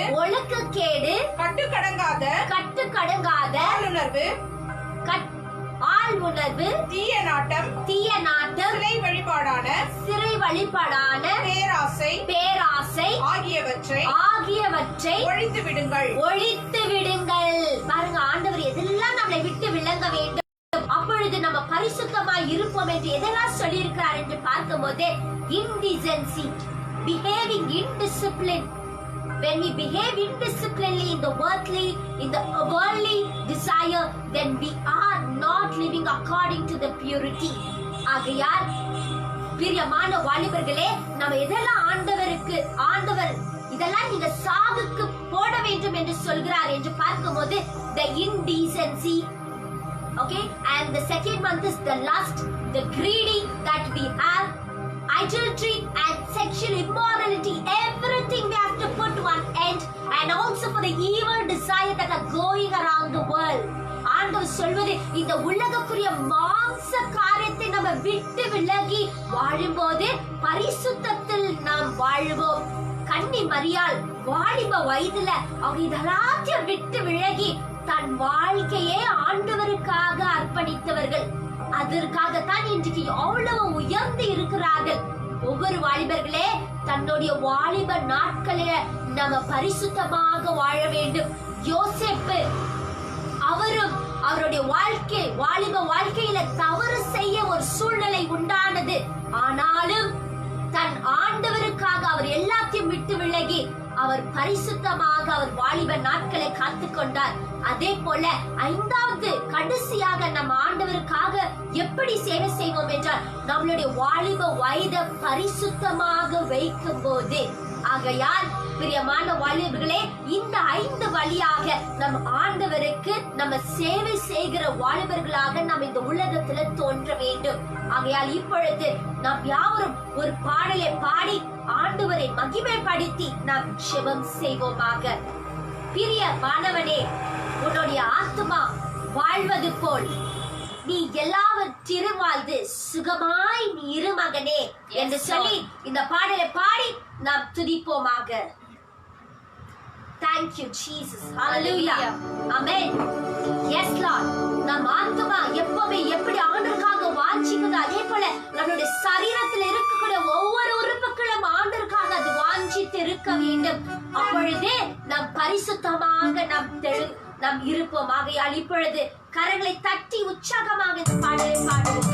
கட்டுக்கடங்காத ஆளுணர்வு தீய நாட்டம் சிறை வழிபாடான பேராசை ஆகியவற்றை ஒழித்து விடுங்கள். பாருங்க, ஆண்டவர் எதெல்லாம் நம்மளை விட்டு விளங்க வேண்டும். அப்பொழுது நம்ம பரிசுத்தமாய் இருப்போம் என்று எதெல்லாம் சொல்லி இருக்கிறார் என்று பார்க்கும்போது indecency, behaving indiscipline. When we behave indisciplinely in the worldly desire, then we are not living according to the purity. ஆகையால் பிரியமான வாலிபர்களே, நம்ம எதெல்லாம் ஆண்டவர் இதெல்லாம் நீங்க சாவுக்கு போட வேண்டும் என்று சொல்கிறார் என்று பார்க்கும்போது the indecency, okay, and the second one is the lust, the greedy that we have, adultery and sexual immorality. Everything we have to put to an end, and also for the evil desire that are going around the world. ஆண்டவர் சொல்வது இந்த உலகக்குரிய மாம்ச காரியத்தை நம்ம விட்டு விலகி வாழும்போது பரிசுத்தத்தில் நாம் வாழ்வோம். கன்னி மரியாள் வாலிப வயதுல அவங்க இதெல்லாத்தையும் விட்டு விலகி தன் வாழ்க்கையே ஆண்டவருக்காக அர்ப்பணித்தவர்கள். அதற்காகத்தான் இன்றைக்கு எவ்வளவு உயர்ந்து இருக்கிறார்கள். ஒவ்வொரு வாலிபர்களே, தன்னுடைய வாலிப நாட்களில நம்ம பரிசுத்தமாக வாழ வேண்டும். யோசேப்பு அவரும் அவருடைய வாலிப வாழ்க்கையில தவறு செய்ய ஒரு சூழ்நிலை உண்டானது. ஆனாலும் தன் ஆண்டவருக்காக அவர் எல்லாத்தையும் விட்டு விலகி அவர் பரிசுத்தமாக அவர் வாலிப நாட்களை காத்து கொண்டார். அதே போல 5வது கடைசியாக நம்ம ஆண்டவருக்காக எப்படி சேவை செய்வோம் என்றால் நம்மளுடைய வாலிப வயதை பரிசுத்தமாக வைக்கும் போது. ஆகையால் பிரியமான வாலிபர்களே, இந்த 5 வழியாக நம் ஆண்டவருக்கு நம்ம சேவை செய்கிற வாலிபர்களாக நாம் இந்த உலகத்துல தோன்ற வேண்டும். ஆகையால் இப்பொழுது நாம் யாவரும் ஒரு பாடலை பாடி ஆண்டவரை மகிமைப்படுத்தி நாம் ஜெபம் செய்வோமாக. பிரியமானவனே, உன்னுடைய ஆத்துமா வாழ்வது போல் நீ எல்லாவற்றிலும் வாழ்ந்து சுகமாய் நீ இரு மகனே என்று சொல்லி இந்த பாடலை பாடி நாம் துதிப்போமாக. Thank you Jesus. Hallelujah. Amen. Yes Lord. நம் ஆத்துமா எப்பவுமே எப்படி ஆண்டவருக்காக வாஞ்சிக்குதோ அதே போல நம்மளுடைய சரீரத்தில் இருக்கக்கூடிய ஒவ்வொரு உறுப்புகளும் ஆண்டவருக்காக அது வாஞ்சித்து இருக்க வேண்டும். அப்பொழுதே நாம் பரிசுத்தமாக நாம் இருப்போம். ஆகையால் இப்பொழுது கரங்களை தட்டி உற்சாகமாக இந்த பாடலை பாடுவோம்.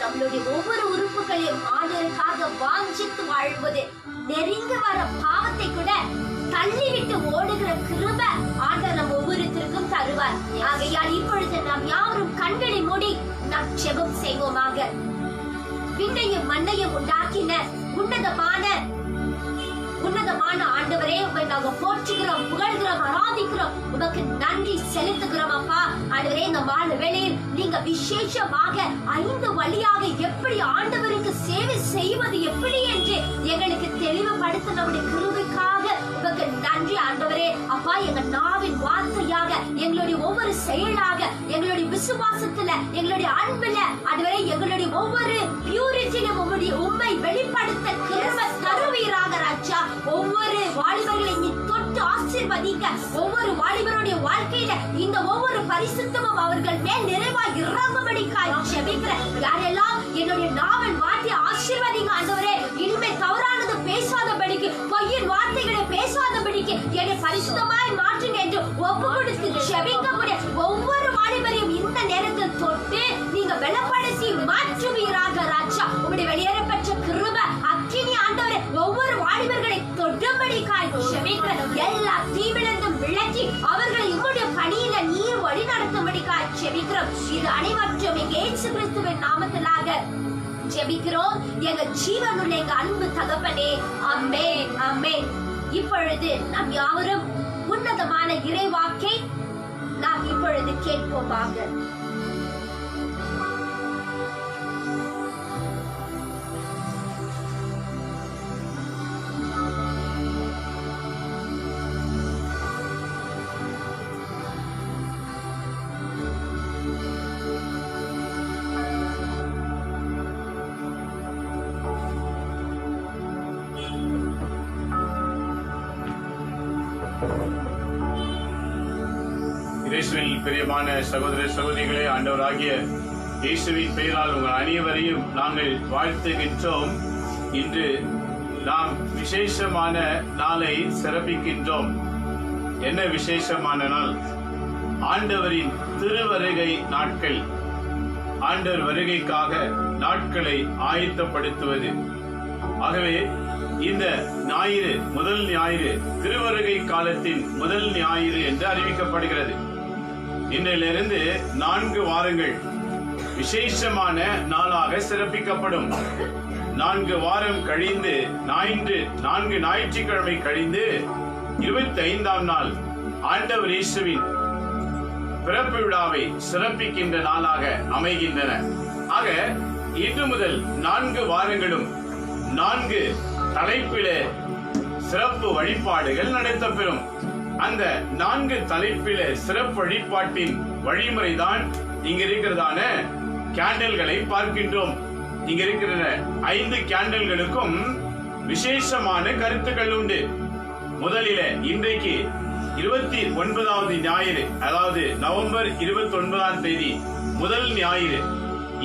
நம்மளுடைய ஒவ்வொரு உறுப்புகளையும் ஆண்டவருக்காக வாஞ்சித்து வாழ்வது, நெருங்கி வர பாவத்தை கூட தள்ளிவிட்டு ஓடுகிற கிருபை ஆண்டவர் நம் ஒவ்வொருத்தருக்கும் தருவார். ஆகையால் இப்பொழுது நாம் யாரும் கண்களை மூடி நாம் ஜெபம் செய்வோமாக. விண்ணையும் மண்ணையும் உண்டாக்கின உன்னதமான ஆண்டவரே, உம்மை நாங்க போற்றுகிறோம், புகழ்கிறோம், ஆராதிக்கிறோம், உமக்கு நன்றி செலுத்துகிறோம் அப்பா. ஆண்டவரே, இந்த மாலை வேளையில் நீங்க விசேஷமாக 5 வழியாக எப்படி ஆண்டவருக்கு சேவை செய்வது எப்படி என்று எங்களுக்கு தெளிவுபடுத்த நம்முடைய கிருபைக்காக உமக்கு நன்றி ஆண்டவரே. அப்பா, எங்க நாவின் வார்த்தையாக, எங்களுடைய ஒவ்வொரு செயலாக, எங்களுடைய விசுவாசத்துல, எங்களுடைய அன்புல ஆண்டவரே, எங்களுடைய ஒவ்வொரு பியூரிட்டியிலும் உம்மை வெளிப்படுத்த கிருபை தருவீராக ராஜா. ஒவ்வொரு வாலிபர்களை நீ தொட்டு ஆசீர்வதிக்க, ஒவ்வொரு வாலிபருடைய வாழ்க்கையில இந்த ஒவ்வொரு பரிசுத்தமும் அவர்கள் மேல் நிறைவாய் இறங்கும்படிக்காய் ஜெபிக்கிறேன். யாரெல்லாம் என்னுடைய நாவல் வார்த்தை ஆசீர்வதிங்க ஆண்டவரே. இனிமே தவறானது பேசாதபடிக்கு, பொய்யின் வார்த்தைகளை பேசாதபடிக்கு என்னை பரிசுத்தமாய் மாற்றுங்க என்று ஒப்பு கொடுத்து ஜெபிக்கக்கூடிய ஒவ்வொரு வாலிபரையும் இந்த நேரத்தில் தொட்டு நீங்க பலப்படுத்தி மாற்றுவீராக ராஜா. உங்களுடைய வெளியேறப்பட்ட கிருபை அக்கினி ஆண்டவரே ஒவ்வொரு வாலிபர்களை தொடும்படிக்காய் ஜெபிக்கிற எல்லா தீவிலிருந்தும் விலக்கி அவர்களை உங்களுடைய பணியில நீர் வழி நடத்தும்படிக்காய் ஜெபிக்கிறோம். இது அனைவற்றும் எங்க இயேசு கிறிஸ்துவின் நாமத்திலாக ஜெபிக்கிறோம் எங்க ஜீவனுள்ள எங்க அன்பு தகப்பனே. ஆமென், ஆமென். இப்பொழுது நாம் யாவரும் உன்னதமான இறைவாக்கை நாம் இப்பொழுது கேட்போமாக. இயேசுவில் பிரியமான சகோதர சகோதரிகளே, ஆண்டவராகிய இயேசுவின் பெயரால் உங்கள் அனைவரையும் நாங்கள் வாழ்த்துகின்றோம். இன்று நாம் விசேஷமான நாளை சிறப்பிக்கின்றோம். என்ன விசேஷமான நாள்? ஆண்டவரின் திருவருகை நாட்கள். ஆண்டவர் வருகைக்காக நாட்களை ஆயத்தப்படுத்துவது. ஆகவே இந்த ஞாயிறு, முதல் ஞாயிறு, திருவருகை காலத்தின் முதல் ஞாயிறு என்று அறிவிக்கப்படுகிறது. இன்றிலிருந்து 4 வாரங்கள் விசேஷமான நாளாக சிறப்பிக்கப்படும். 4 வாரம் கழிந்து 4 ஞாயிற்றுக்கிழமை கழிந்து 25ஆம் நாள் ஆண்டவர் இயேசுவின் பிறப்பு விழாவை சிறப்பிக்கின்ற நாளாக அமைகின்றன. ஆக இன்று முதல் 4 வாரங்களும் 4 தலைப்பிலே சிறப்பு வழிபாடுகள் நடத்தப்பெறும். அந்த 4 தலைப்பில சிறப்பு வழிபாட்டின் வழிமுறைதான் இங்க இருக்கிறதான கேண்டல்களை பார்க்கின்றோம். இங்க இருக்கிற 5 கேண்டல்களுக்கும் விசேஷமான கருத்துக்கள் உண்டு. முதலில இன்றைக்கு 29வது ஞாயிறு, அதாவது நவம்பர் 29ஆம் தேதி முதல் ஞாயிறு.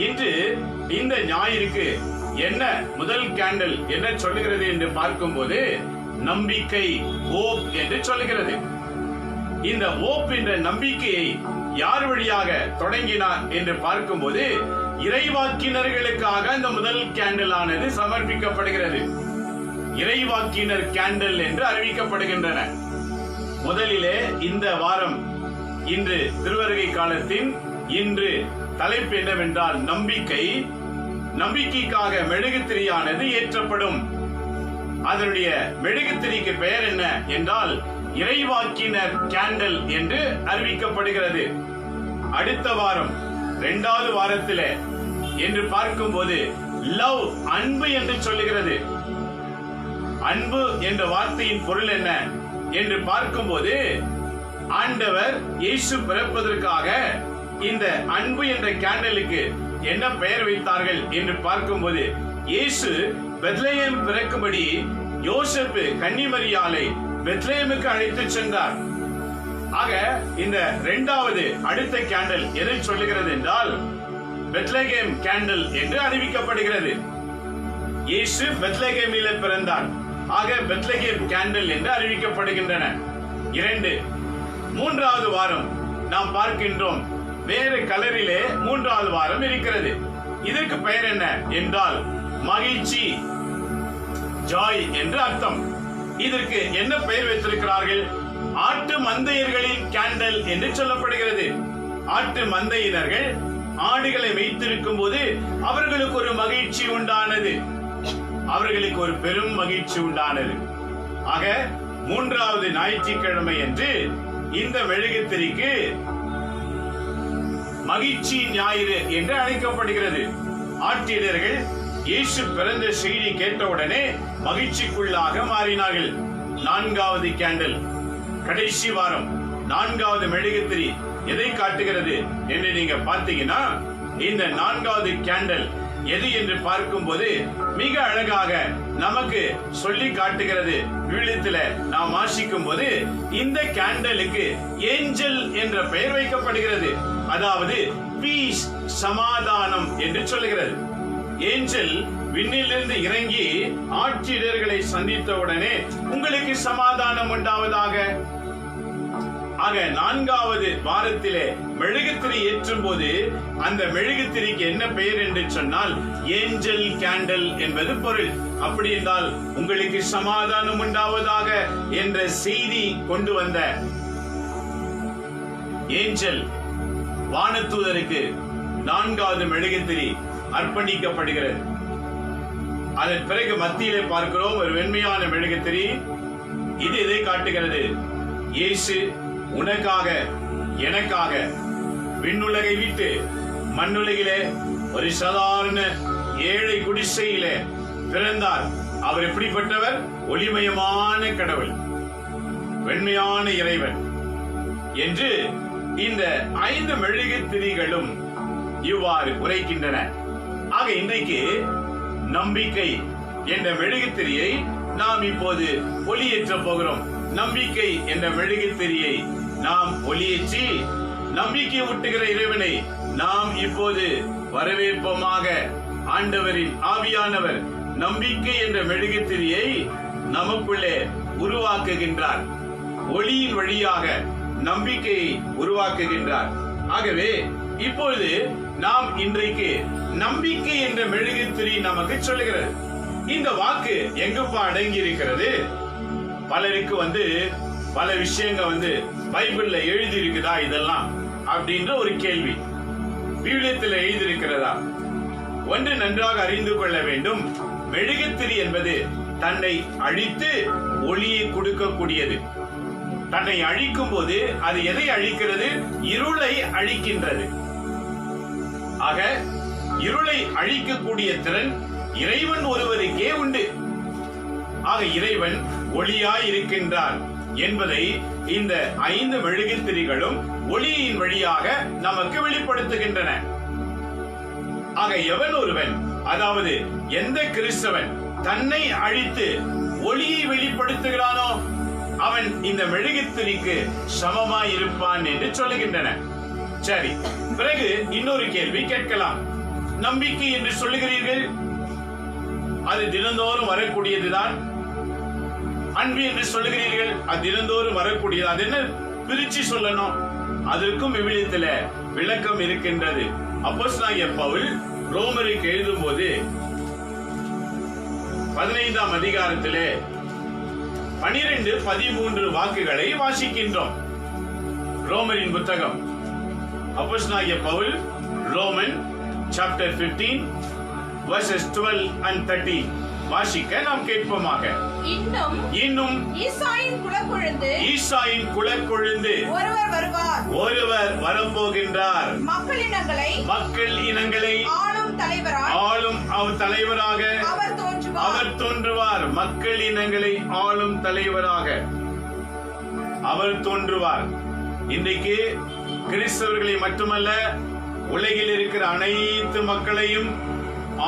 இன்று இந்த ஞாயிறுக்கு என்ன முதல் கேண்டல் என்ன சொல்லுகிறது என்று பார்க்கும்போது நம்பிக்கை, ஹோப் என்று சொல்லுகிறது. இந்த ஹோப் என்ற நம்பிக்கையை யார் வழியாக தொடங்கினார் என்று பார்க்கும்போது இறைவாக்கினர்களுக்காக அந்த முதல் கேண்டல் ஆனது சமர்ப்பிக்கப்படுகிறது. இறைவாக்கினர் கேண்டல் என்று அறிவிக்கப்படுகின்றன. முதலிலே இந்த வாரம், இன்று திருவருகை காலத்தின் இன்று தலைப்பு என்னவென்றால் நம்பிக்கை. நம்பிக்கைக்காக மெழுகுத்திரியானது ஏற்றப்படும். அதனுடைய மெழுகுத்திரிக்கு பெயர் என்ன என்றால் இறைவாக்கினர் கேண்டல் என்று அறிவிக்கப்படுகிறது. அடுத்த வாரம், 2வது வாரத்திலே என்று பார்க்கும்போது லவ், அன்பு என்று சொல்லுகிறது. அன்பு என்ற வார்த்தையின் பொருள் என்ன என்று பார்க்கும்போது ஆண்டவர் இயேசு பிறப்பதற்காக இந்த அன்பு என்ற கேண்டலுக்கு என்ன பெயர் வைத்தார்கள் என்று பார்க்கும்போது இயேசு பெத்லகேம் பிறக்கும்படி யோசேப்பு கன்னிமரியாளை பெத்லகேமுக்கு அழைத்து சென்றார். ஆக இந்த 2வது அடுத்த கேண்டல் எதை சொல்லுகிறது என்றால் பெத்லகேம் கேண்டல் என்று அறிவிக்கப்படுகிறது. இயேசு பெத்லகேமிலே பிறந்தார். ஆக பெத்லகேம் கேண்டல் என்று அறிவிக்கப்படுகின்றன. 2. 3வது வாரம் நாம் பார்க்கின்றோம். வேறு கலரிலே 3வது வாரம் இருக்கிறது. இதற்கு பெயர் என்ன என்றால் மகிழ்ச்சி, ஜாய் என்று அர்த்தம். இதற்கு என்ன பெயர் வைத்திருக்கிறார்கள்? ஆட்டு மந்தையர்களின் கேண்டல் என்று சொல்லப்படுகிறது. ஆட்டு மந்தையினர்கள் ஆடுகளை வைத்திருக்கும் போது அவர்களுக்கு ஒரு மகிழ்ச்சி உண்டானது. அவர்களுக்கு ஒரு பெரும் மகிழ்ச்சி உண்டானது. ஆக 3வது ஞாயிற்றுக்கிழமை என்று இந்த மெழுகுத்திரிக்கு மகிழ்ச்சி ஞாயிறு என்று அழைக்கப்படுகிறது. ஆட்டியர்கள் இயேசு பிறந்த செய்தி கேட்டவுடனே மகிழ்ச்சிக்குள்ளாக மாறினார்கள். 4வது கேண்டில், கடைசி வாரம் 4வது மெழுகுத்திரி எதை காட்டுகிறது என்று நீங்க பார்த்தீங்கன்னா, இந்த 4வது கேண்டில் எது என்று பார்க்கும்போது மிக அழகாக நமக்கு சொல்லி காட்டுகிறது. விவிலியத்துல நாம் வாசிக்கும் போது இந்த கேண்டலுக்கு ஏஞ்சல் என்ற பெயர் வைக்கப்படுகிறது. அதாவது பீஸ், சமாதானம் என்று சொல்லுகிறது. ஏஞ்சல் விண்ணிலிருந்து இறங்கி ஆட்சியர்களை சந்தித்த உடனே உங்களுக்கு சமாதானம் உண்டாவதாக. ஆக 4வது வாரத்திலே மெழுகுத்திரி ஏற்றும் போது அந்த மெழுகுத்திரிக்கு என்ன பெயர் என்று சொன்னால் ஏஞ்சல் கேண்டல் என்பது பொருள். அப்படி என்றால் உங்களுக்கு சமாதானம் உண்டாவதாக என்ற செய்தி கொண்டு வந்த ஏஞ்சல் வானதூதருக்கு 4வது மெழுகுத்திரி அர்ப்பணிக்கப்படுகிறது. அதன் பிறகு மத்தியிலே பார்க்கிறோம் ஒரு வெண்மையான மெழுகுத்திரி. இது எதை காட்டுகிறது? இயேசு உனக்காக எனக்காக விண்ணுலகை விட்டு மண்ணுலகிலே ஒரு சாதாரண ஏழை குடிசையிலே பிறந்தார். அவர் எப்படிப்பட்டவர்? ஒளிமயமான கடவுள், வெண்மையான இறைவன் என்று இந்த 5 மெழுகுத்திரிகளும் இவ்வாறு உரைக்கின்றன. ஆக இன்றைக்கு நம்பிக்கை என்ற மெழுகுத்திரியை நாம் இப்போது ஒளியேற்ற போகிறோம். நம்பிக்கை என்ற மெழுகுத்திரியை நாம் ஒளியேற்றி நம்பிக்கை ஊட்டுகிற இறைவனை நாம் இப்போது வரவேற்போமாக. ஆண்டவரின் ஆவியானவர் நம்பிக்கை என்ற மெழுகுத்திரியை நமக்குள்ளே உருவாக்குகின்றார். ஒளியின் வழியாக நம்பிக்கையை உருவாக்குகின்றார். ஆகவே இப்பொழுது நாம் இன்றைக்கு நம்பிக்கை என்ற மெழுகுத்திரி நமக்கு சொல்லுகிறது. இந்த வாக்கு எங்கப்பா அடங்கி இருக்கிறது? பலருக்கு பல விஷயங்க பைபிள்ல எழுதி இருக்குதா இதெல்லாம் அப்படின்ற ஒரு கேள்வி. விவிலியத்தில் எழுதி இருக்கிறதா? ஒன்று நன்றாக அறிந்து கொள்ள வேண்டும். மெழுகுத்திரி என்பது தன்னை அழித்து ஒளியை கொடுக்கக்கூடியது. தன்னை அழிக்கும் போது அது எதை அழிக்கிறது? இருளை அழிக்கின்றது. ஆக இருளை அழிக்கக்கூடிய திறன் இறைவன் ஒருவருக்கே உண்டு. ஆக இறைவன் ஒளியாய் இருக்கின்றார் என்பதை இந்த 5 மெழுகுத்திரிகளும் ஒளியின் வழியாக நமக்கு வெளிப்படுத்துகின்றன. ஆக எவன் ஒருவன், அதாவது எந்த கிறிஸ்தவன் தன்னை அழித்து ஒளியை வெளிப்படுத்துகிறானோ அவன் இந்த மெழுகுத்திரிக்கு சமமாய் இருப்பான் என்று சொல்லுகின்றன. சரி, பிறகு இன்னொரு கேள்வி கேட்கலாம். நம்பிக்கை என்று சொல்லுகிறீர்கள், அது தினந்தோறும் வரக்கூடியதுதான். அன்பு என்று சொல்லுகிறீர்கள், அது தினந்தோறும் வரக்கூடியது. அது என்ன பிரிச்சு சொல்லணும்? அதற்கும் விவிலியத்துல விளக்கம் இருக்கின்றது. அப்போஸ்தலனாகிய பவுல் ரோமருக்கு எழுதும் போது 15ஆம் அதிகாரத்திலே 12-13 வாக்குகளை வாசிக்கின்றோம். ரோமரின் புத்தகம் அப்போஸ்தலனாகிய Pavul, Roman chapter 15 verses 12 and 13 வாசிக்க நாம் கேட்போமாக. இன்னும் ஈசாயின் குலக்கொழுந்து ஒருவர் வரப்போகின்றார். மக்கள் இனங்களை ஆளும் தலைவராக அவர் தோன்றுவார். மக்கள் இனங்களை ஆளும் தலைவராக அவர் தோன்றுவார். இன்றைக்கு கிறிஸ்தவர்களை மட்டுமல்ல, உலகில் இருக்கிற அனைத்து மக்களையும்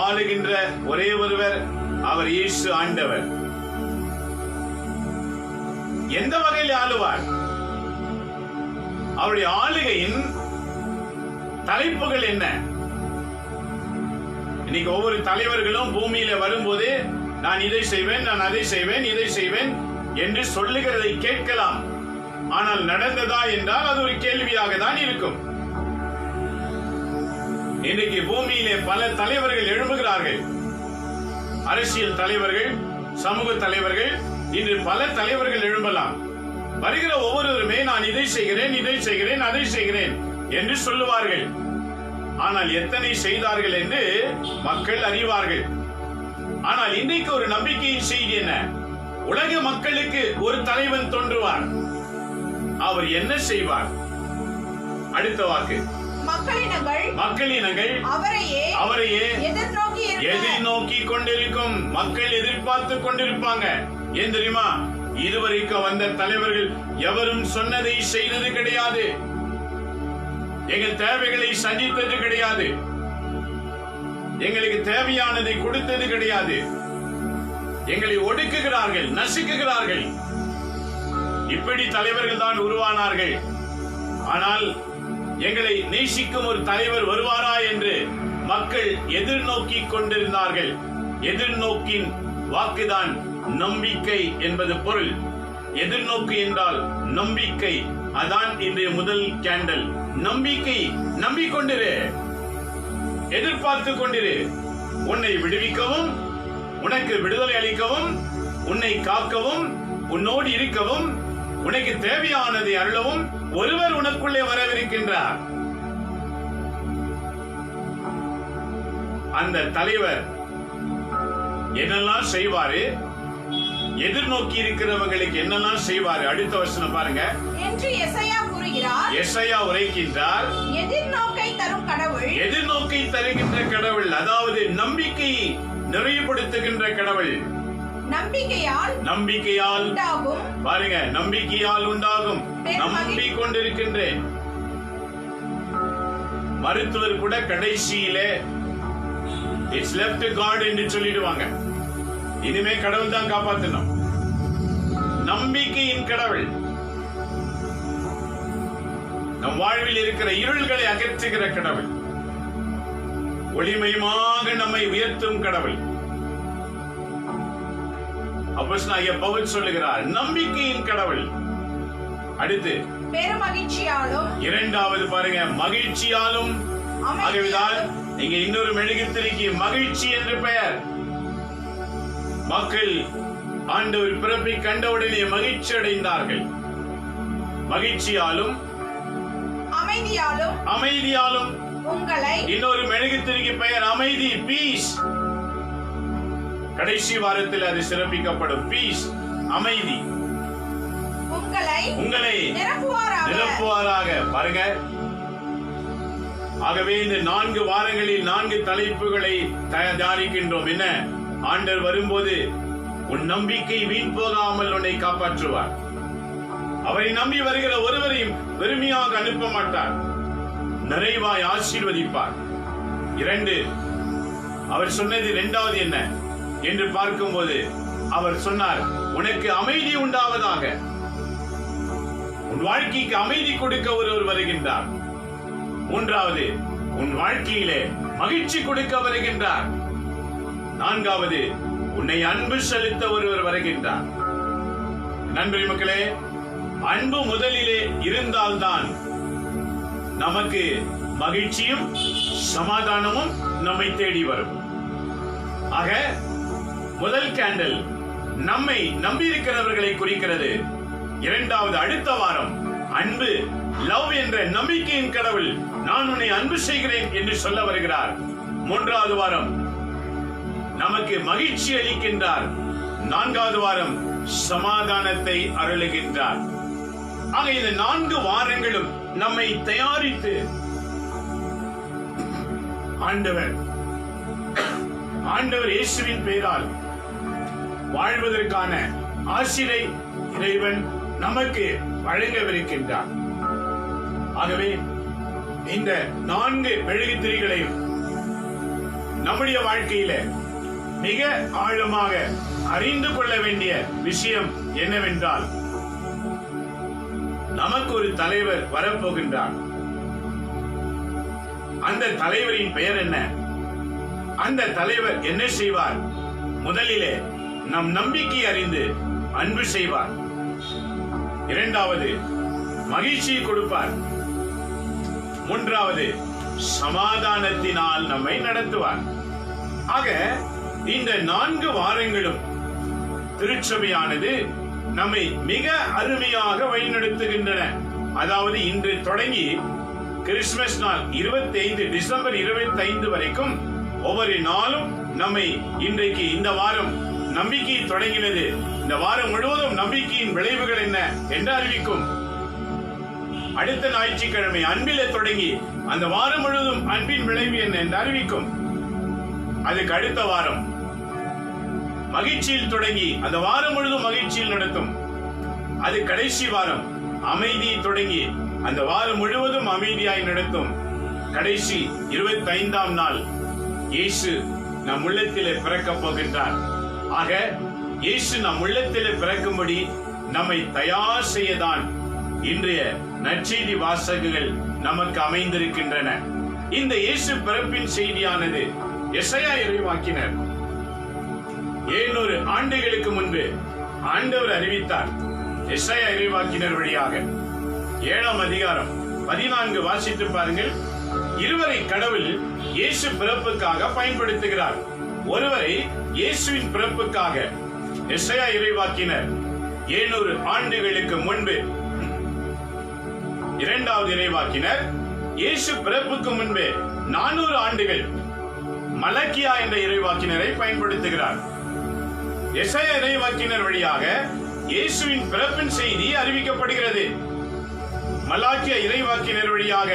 ஆளுகின்ற ஒரே ஒருவர் அவர் இயேசு ஆண்டவர். எந்த வகையில் ஆளுவார்? அவருடைய ஆளுகையின் தலைப்புகள் என்ன? இன்னைக்கு ஒவ்வொரு தலைவர்களும் பூமியில வரும்போது நான் இதை செய்வேன், நான் அதை செய்வேன், இதை செய்வேன் என்று சொல்லுகிறதை கேட்கலாம். ஆனால் நடந்ததா என்றால் அது ஒரு கேள்வியாக தான் இருக்கும். இன்னைக்கு பூமியிலே பல தலைவர்கள் எழும்புகிறார்கள். அரசியல் தலைவர்கள், சமூக தலைவர்கள், இன்று பல தலைவர்கள் எழும்பலாம். வருகிற ஒவ்வொருவருமே நான் இதை செய்கிறேன், இதை செய்கிறேன், அதை செய்கிறேன் என்று சொல்லுவார்கள். ஆனால் எத்தனை செய்தார்கள் என்று மக்கள் அறிவார்கள். ஆனால் இன்றைக்கு ஒரு நம்பிக்கையின் செய்தி என்ன? உலக மக்களுக்கு ஒரு தலைவன் தோன்றுவார். அவர் என்ன செய்வார்? அடுத்த வாக்கு, மக்களினங்கள் அவரையே எதிர்நோக்கி கொண்டிருக்கும். மக்கள் எதிர்பார்த்து கொண்டிருப்பாங்க. ஏன் தெரியுமா? இதுவரைக்கும் வந்த தலைவர்கள் எவரும் சொன்னதை செய்தது கிடையாது. எங்கள் தேவைகளை சந்தித்தது கிடையாது. எங்களுக்கு தேவையானதை கொடுத்தது கிடையாது. எங்களை ஒடுக்குகிறார்கள், நசுக்குகிறார்கள். இப்படி தலைவர்கள் தான் உருவானார்கள். ஆனால் எங்களை நேசிக்கும் ஒரு தலைவர் வருவாரா என்று மக்கள் எதிர்நோக்கி கொண்டிருந்தார்கள். எதிர்நோக்கின் வாக்குதான் நம்பிக்கை என்பது பொருள். எதிர்நோக்கு என்றால் நம்பிக்கை. அதான் இன்றைய முதல் கேண்டல். நம்பிக்கை. நம்பிக்கொண்டிரு, எதிர்பார்த்து கொண்டிரு. உன்னை விடுவிக்கவும், உனக்கு விடுதலை அளிக்கவும், உன்னை காக்கவும், உன்னோடு இருக்கவும், உனக்கு தேவையானதை அருளவும் ஒருவர் உனக்குள்ளே வரவிருக்கின்றார். அந்த தலைவர் என்னெல்லாம் செய்வாரு, எதிர்நோக்கி இருக்கிறவங்களுக்கு என்னெல்லாம் செய்வாரு? அடுத்த வசனம் பாருங்க. என்று எசையா கூறுகிறார். எசையா உரைக்கின்றார், எதிர்நோக்கை தரும் கடவுள், எதிர்நோக்கை தருகின்ற கடவுள், அதாவது நம்பிக்கை நிறைவுபடுத்துகின்ற கடவுள். நம்பிக்கையால் உண்டாகும். பாருங்க, நம்பிக்கையால் உண்டாகும். நம்பிக்கொண்டிருக்கின்றேன். மருத்துவர் கூட கடைசியிலே இட்ஸ் லெஃப்ட் காட் என்று சொல்லிடுவாங்க. இனிமே கடவுள் தான் காப்பாற்றணும். நம்பிக்கையின் கடவுள் நம் வாழ்வில் இருக்கிற இருள்களை அகற்றுகிற கடவுள். ஒளிமயமாக நம்மை உயர்த்தும் கடவுள். அப்போஸ்தலனாகிய பவுல் சொல்லுகிறார், நம்பிக்கையின் கடவுள். அடுத்து பெருமகிழ்ச்சியாலும், இரண்டாவது பாருங்க, மகிழ்ச்சியாலும். ஆகவேதான் நீங்க இன்னொரு மெழுகுத்திரிக்கு மகிழ்ச்சி என்று பெயர். மக்கள் ஆண்டவர் பிறப்பை கண்டவுடனே மகிழ்ச்சி அடைந்தார்கள். மகிழ்ச்சியாலும் அமைதியாலும் உங்களை. இன்னொரு மெழுகுத்திரிக்கு பெயர் அமைதி, பீஸ். கடைசி வாரத்தில் அது சிறப்பிக்கப்படும். பீஸ், அமைதி. உங்களை நிரப்புவாராக. பாருங்க, ஆகவே இந்த 4 வாரங்களில் 4 தலைப்புகளை தயாரிக்கின்றோம். என்ன? ஆண்டவர் வரும்போது உன் நம்பிக்கை வீண் போகாமல் உன்னை காப்பாற்றுவார். அவரை நம்பி வருகிற ஒருவரையும் வெறுமையாக அனுப்ப மாட்டார், நிறைவாய் ஆசீர்வதிப்பார். 2, அவர் சொன்னது 2வது என்ன என்று பார்க்கும்போது அவர் சொன்னார், உனக்கு அமைதி உண்டாவதாக. உன் வாழ்க்கைக்கு அமைதி கொடுக்க ஒருவர் வருகின்றார். 3வது, உன் வாழ்க்கையிலே மகிழ்ச்சி கொடுக்க வருகின்றார். 4வது, உன்னை அன்பு செலுத்த ஒருவர் வருகின்றார். நண்பர்களே, மக்களே, அன்பு முதலிலே இருந்தால்தான் நமக்கு மகிழ்ச்சியும் சமாதானமும் நம்மை தேடி வரும். ஆக முதல் கேண்டல் நம்மை நம்பியிருக்கிறவர்களை குறிக்கிறது. 2வது, அடுத்த வாரம் அன்பு, லவ் என்ற நம்பிக்கையின் கடவுள் நான் உன்னை அன்பு செய்கிறேன் என்று சொல்ல வருகிறார். 3வது வாரம் நமக்கு மகிழ்ச்சி அளிக்கின்றார். 4வது வாரம் சமாதானத்தை அருளுகின்றார். ஆக இந்த 4 வாரங்களும் நம்மை தயாரித்து ஆண்டவர் இயேசுவின் பெயரால் வாழ்வதற்கான ஆசிரை இறைவன் நமக்கு வழங்கவிருக்கின்றார். ஆகவே இந்த 4 மெழுகுத்திரிகளையும் நம்முடைய வாழ்க்கையில மிக ஆழமாக அறிந்து கொள்ள வேண்டிய விஷயம் என்னவென்றால், நமக்கு ஒரு தலைவர் வரப்போகின்றார். அந்த தலைவரின் பெயர் என்ன? அந்த தலைவர் என்ன செய்வார்? முதலிலே நம் நம்பிக்கை அறிந்து அன்பு செய்வார். 2வது, மகிழ்ச்சியை கொடுப்பார். 3வது, சமாதானத்தினால் நம்மை நடத்துவார். ஆக இந்த 4 வாரங்களும் திருச்சபையானது நம்மை மிக அருமையாக வழிநடத்துகின்றன. அதாவது இன்று தொடங்கி கிறிஸ்துமஸ் நாள் 25 டிசம்பர் 25 வரைக்கும் ஒவ்வொரு நாளும் நம்மை இன்றைக்கு இந்த வாரம் நம்பிக்கை தொடங்கினது, இந்த வாரம் முழுவதும் நம்பிக்கையின் விளைவுகள் என்ன என்று அறிவிக்கும். அடுத்த ஞாயிற்றுக்கிழமை அன்பிலே தொடங்கி அந்த வாரம் முழுவதும் அன்பின் விளைவு என்ன என்று அறிவிக்கும். அதுக்கு அடுத்த வாரம் மகிழ்ச்சியில் தொடங்கி அந்த வாரம் முழுவதும் மகிழ்ச்சியில் நடத்தும். அது கடைசி வாரம். அமைதியை தொடங்கி அந்த வாரம் முழுவதும் அமைதியாய் நடத்தும். கடைசி 25ஆம் நாள் இயேசு நம் உள்ளத்திலே பிறக்க போகின்றார். ஆக இயேசு நம் உள்ளத்திலே பிறக்கும்படி நம்மை தயார் செய்யதான் இன்றைய நற்செய்தி வாசகங்கள் நமக்கு அமைந்திருக்கின்றன. இந்த இயேசு பிறப்பின் செய்தியானது எசையா இறைவாக்கினர் 700 ஆண்டுகளுக்கு முன்பு ஆண்டவர் அறிவித்தார். எசையா இறைவாக்கினர் வழியாக 7ஆம் அதிகாரம் 14 வாசித்து பாருங்கள். இருவரை கடவுள் இயேசு பிறப்புக்காக பயன்படுத்துகிறார். ஒருவரை இயேசுவின் பிறப்புக்காக எசையா இறைவாக்கினர் 700 ஆண்டுகளுக்கு முன்பு, இரண்டாவது இறைவாக்கினர் இயேசு பிறப்புக்கு முன்பே 400 ஆண்டுகள் மலக்கியா என்ற இறைவாக்கினரை பயன்படுத்துகிறார். எசையா இறைவாக்கினர் வழியாக இயேசுவின் பிறப்பின் செய்தி அறிவிக்கப்படுகிறது. மலாக்கியா இறைவாக்கினர் வழியாக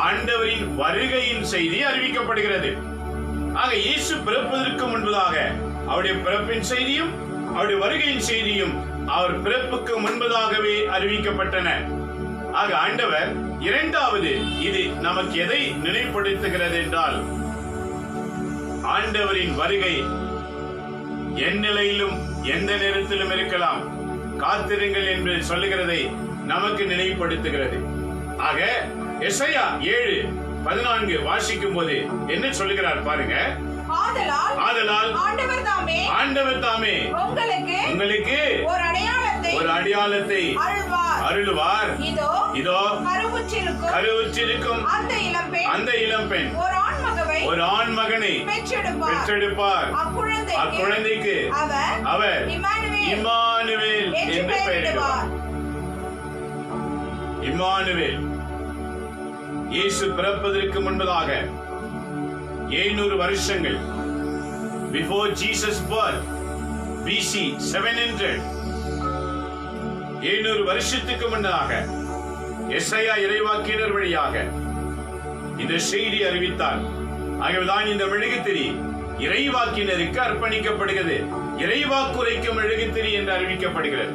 ஆண்டவரின் வருகையின் செய்தி அறிவிக்கப்படுகிறது. ஆக இயேசு பிறப்பதற்கு முன்பதாக அவருடைய பிறப்பின் செய்தியும் அவருடைய வருகையின் செய்தியும் அவர் பிறப்புக்கு முன்பதாகவே அறிவிக்கப்பட்டன. ஆக ஆண்டவர் இரண்டாவது இது நமக்கு எதை நினைவுபடுத்துகிறது என்றால், ஆண்டவரின் வருகை என் நிலையிலும் எந்த நேரத்திலும் இருக்கலாம், காத்திருங்கள் என்று சொல்லுகிறதை நமக்கு நினைவுபடுத்துகிறது. ஆக எசையா 7:14 வாசிக்கும் போது என்ன சொல்லுகிறார் பாருங்க. ஆதலால் ஆண்டவர் தாமே உங்களுக்கு ஒரு அடையாளத்தை அருளுவார். இதோ கருவுற்றிருக்கும் அந்த இளம்பெண் ஒரு ஆண் மகனை பெற்றெடுப்பார். அக்குழந்தைக்கு அவர் இம்மானுவேல் என்று பெயரிடுவார். இம்மானுவேல் இயேசு பிறப்பதற்கு முன்பதாக 700 வருஷங்கள், before Jesus birth, BC 700, 700 வருஷத்துக்கு முன்னதாக எசையா இறைவாக்கினர் வழியாக இந்த செய்தி அறிவித்தார். ஆகவேதான் இந்த மெழுகுத்திரி இறைவாக்கினருக்கு அர்ப்பணிக்கப்படுகிறது. இறைவாக்குரைக்கும் மெழுகுத்திரி என்று அறிவிக்கப்படுகிறது.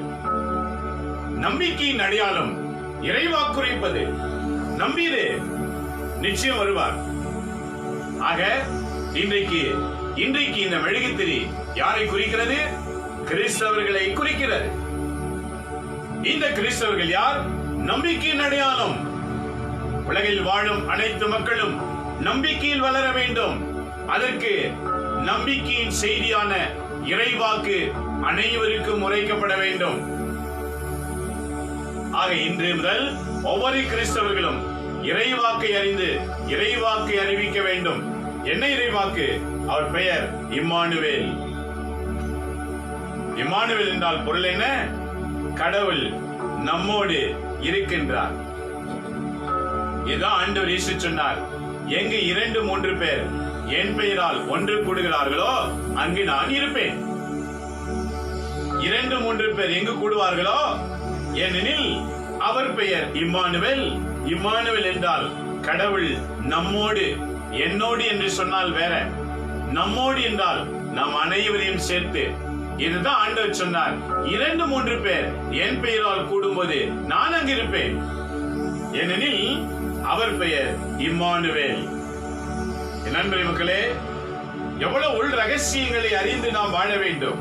நம்பிக்கையின் அடையாளம் இறைவாக்குரைப்பது. நம்பியது நிச்சயம் வருவார். ஆக இன்றைக்கு இந்த மெழுகுத்திரி யாரை குறிக்கிறது? கிறிஸ்தவர்களை குறிக்கிறது. இந்த கிறிஸ்தவர்கள் யார்? நம்பிக்கையின் அடையாளம். உலகில் வாழும் அனைத்து மக்களும் நம்பிக்கையில் வளர வேண்டும். அதற்கு நம்பிக்கையின் செய்தியான இறைவாக்கு அனைவருக்கும் உரைக்கப்பட வேண்டும். ஆக இன்று முதல் ஒவ்வொரு கிறிஸ்தவர்களும் இறைவாக்கை அறிந்து இறைவாக்கை அறிவிக்க வேண்டும். என்ன இறைவாக்கு? அவர் பெயர் இம்மானுவேல். இம்மானுவேல் என்றால் பொருள் என்ன? கடவுள் நம்மோடு இருக்கின்றார். இதான் ஆண்டவர் இயேசு சொன்னார், எங்கு 2-3 பேர் என் பெயரால் ஒன்று கூடுகிறார்களோ அங்கு நான் இருப்பேன். 2-3 பேர் எங்கு கூடுவார்களோ, ஏனெனில் அவர் பெயர் இம்மானுவேல். இம்மானுவேல் என்றால் கடவுள் நம்மோடு. என்னோடு என்று சொன்னால் வேற, நம்மோடு என்றால் நம் அனைவரையும் சேர்த்து. இதுதான் ஆண்டவர் சொன்னார், 2-3 பேர் என் பெயரால் கூடும்போது நான் அங்கு இருப்பேன். ஏனெனில் அவர் பெயர் இம்மானுவேல். என் நண்பரே மக்களே, எவ்வளவு உள் ரகசியங்களை அறிந்து நாம் வாழ வேண்டும்.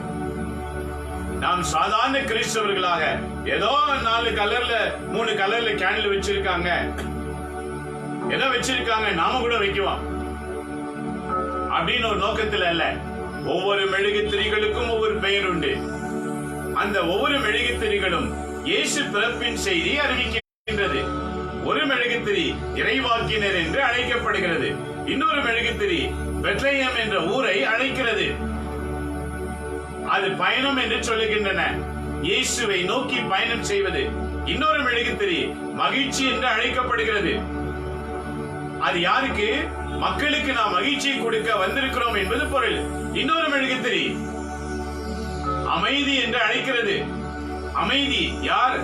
நாம் சாதாரண கிறிஸ்தவர்களாக ஏதோ 4 கலர்ல 3 கலர்ல கேண்டில் வச்சிருக்காங்க, ஏதோ வச்சிருக்காங்க, நாம கூட வைக்குவோம் அப்படின்னு ஒரு நோக்கத்தில் அல்ல. ஒவ்வொரு மெழுகுத்திரிகளுக்கும் ஒவ்வொரு பெயர் உண்டு. அந்த ஒவ்வொரு மெழுகுத்திரிகளும் இயேசு பிறப்பின் செய்தி அறிவிக்கின்றது. ஒரு மெழுகுத்திரி இறைவாக்கினர் என்று அழைக்கப்படுகிறது. இன்னொரு மெழுகுத்திரி பெத்லெஹேம் என்ற ஊரை அழைக்கிறது. அது பயணம் என்று சொல்லுகின்றன. இயேசுவை நோக்கி பயணம் செய்வது. இன்னொரு மெழுகுத்திரி மகிழ்ச்சி என்று அழைக்கப்படுகிறது. அது யாருக்கு? மக்களுக்கு நாம் மகிழ்ச்சியை கொடுக்க வந்திருக்கிறோம் என்பது பொருள். இன்னொரு மெழுகுத்திரி அமைதி என்று அழைக்கிறது. அமைதி யார்?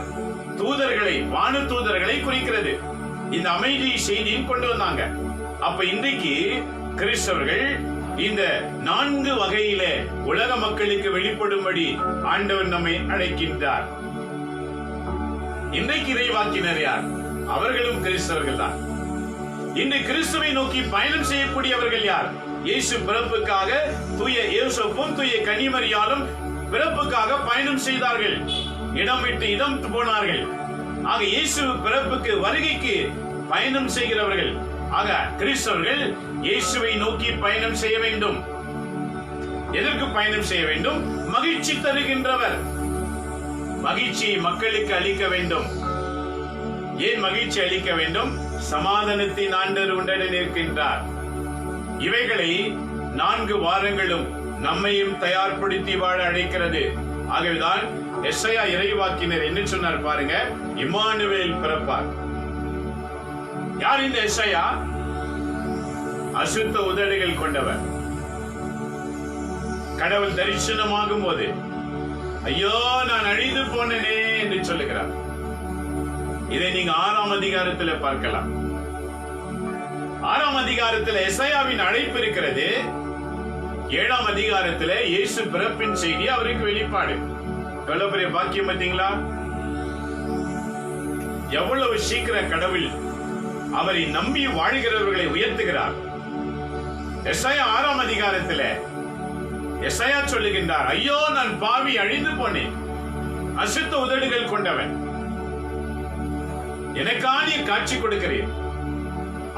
தூதர்களை, வானு தூதர்களை குறிக்கிறது. இந்த அமைதி செய்தியும் கொண்டு வந்தாங்க. அப்ப இன்றைக்கு கிறிஸ்தவர்கள் இந்த 4 வகையில உலக மக்களுக்கு வெளிப்படும்படி ஆண்டவர் நம்மை அழைக்கின்றார். இன்றைக்கு இறைவாக்கினர் யார்? அவர்களும் கிறிஸ்தவர்கள் தான். இன்று கிறிஸ்துவை நோக்கி பயணம் செய்யக்கூடியவர்கள் யார்? இயேசு பிறப்புக்காக தூய யோசேப்பும் தூய கன்னிமரியாலும் பிறப்புக்காக பயணம் செய்தார்கள். இடம் விட்டு இடம் போனார்கள். ஆக இயேசு பிறப்புக்கு வருகைக்கு பயணம் செய்கிறவர்கள். ஆக கிறிஸ்தவர்கள் இயேசுவை நோக்கி பயணம் செய்ய வேண்டும். எதற்கு பயணம் செய்ய வேண்டும்? மகிழ்ச்சி தருகின்றவர். மகிழ்ச்சியை மக்களுக்கு அளிக்க வேண்டும். ஏன் மகிழ்ச்சி அளிக்க வேண்டும்? சமாதானத்தின் ஆண்டவர் உடனே இருக்கின்றார். இவைகளை 4 வாரங்களும் நம்மையும் தயார்படுத்தி வாழ அழைக்கிறது. ஆகவேதான் எஸ்ஐயா இறைவாக்கினர் என்ன சொன்னார் பாருங்க, இம்மானுவேல் பிறப்பார். யார் இந்த எஸ்ஐயா? அசுத்த உதடுகள் கொண்டவர். கடவுள் தரிசனமாகும் போது ஐயோ நான் அழிந்து போனேனே என்று சொல்லுகிறார். இதை நீங்க 6ஆம் அதிகாரத்தில் பார்க்கலாம். 6ஆம் அதிகாரத்தில் எசையாவின் அழைப்பு இருக்கிறது. 7ஆம் அதிகாரத்தில் இயேசு பிறப்பின் செய்தி அவருக்கு வெளிப்பாடு. எவ்வளவு பெரிய பாக்கியம் பார்த்தீங்களா? எவ்வளவு சீக்கிரம் கடவுள் அவரை நம்பி வாழ்கிறவர்களை உயர்த்துகிறார். எசையா 6ஆம் அதிகாரத்தில் எசையா சொல்லுகின்றார், ஐயோ நான் பாவி அழிந்து போனேன், அசுத்த உதடுகள் கொண்டவன், எனக்கான காட்சி கொடுக்கிறேன்.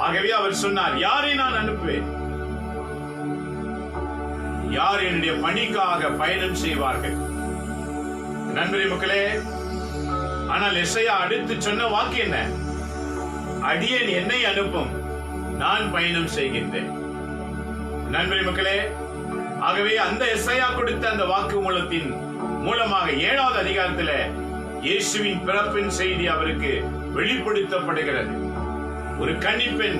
ஆகவே அவர் சொன்னார், யாரை நான் அனுப்புவேன்? யார் என்னுடைய பணிக்காக பயணம் செய்வார்கள்? நண்பரே மக்களே, ஆனால் எசையா அடுத்து சொன்ன வாக்கு என்ன? அடியேன் என்னை அனுப்பும், நான் பயணம் செய்கின்றேன். நண்பரே மக்களே, ஆகவே அந்த எசையா கொடுத்த அந்த வாக்கு மூலத்தின் மூலமாக 7வது அதிகாரத்தில் இயேசுவின் பிறப்பின் செய்தி அவருக்கு வெளிப்படுத்தப்படுகிறது. ஒரு கன்னிப்பெண்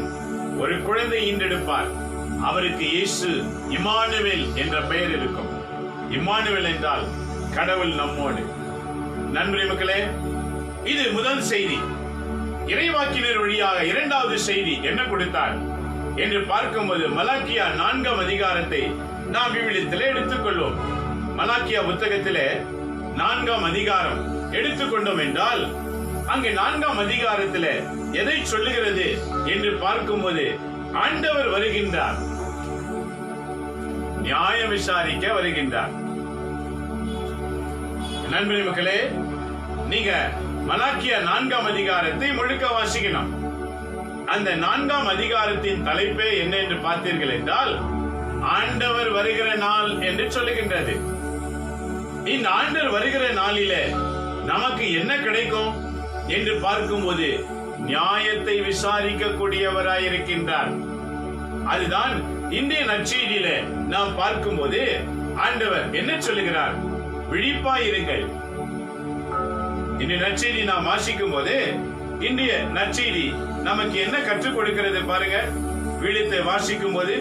ஒரு குழந்தை ஈன்றெடுப்பார். அவருக்கு இயேசு இம்மானுவேல் என்ற பெயர் இருக்கும். இம்மானுவேல் என்றால் கடவுள் நம்மோடு. நண்பரே மக்களே, இது முதல் செய்தி. இறைவாக்கினர் வழியாக 2வது செய்தி என்ன கொடுத்தார் என்று பார்க்கும்போது மலாக்கியா 4ஆம் அதிகாரத்தை நாம் விவிலியத்திலே எடுத்துக்கொள்வோம். மலாக்கியா புத்தகத்திலே 4ஆம் அதிகாரம் எடுத்துக்கொண்டோம் என்றால் அங்கே 4ஆம் அதிகாரத்திலே எதை சொல்லுகிறது என்று பார்க்கும்போது ஆண்டவர் வருகின்றார், நியாயம் விசாரிக்க வருகின்றார். நண்பரே மக்களே, நீங்க மலாக்கியா 4ஆம் அதிகாரத்தை முழுக்க வாசிக்கணும். அந்த 4ஆம் அதிகாரத்தின் தலைப்பே என்ன என்று பார்த்தீர்கள் என்றால் ஆண்டவர் வருகிற நாள் என்று சொல்லுகின்றது. இந்த ஆண்டவர் வருகிற நாளிலே நமக்கு என்ன கிடைக்கும் என்று பார்க்கும்போது நியாயத்தை விசாரிக்க கூடியவராயிருக்கின்றார். அதுதான் இந்திய நற்செய்தியில நாம் பார்க்கும்போது ஆண்டவர் என்ன சொல்லுகிறார்? விழிப்பாயிருங்கள். இந்த நற்செய்தி நாம் வாசிக்கும் போது இந்திய நற்செய்தி நமக்கு என்ன கற்றுக் கொடுக்கிறது பாருங்க. விழித்தை வாசிக்கும் போது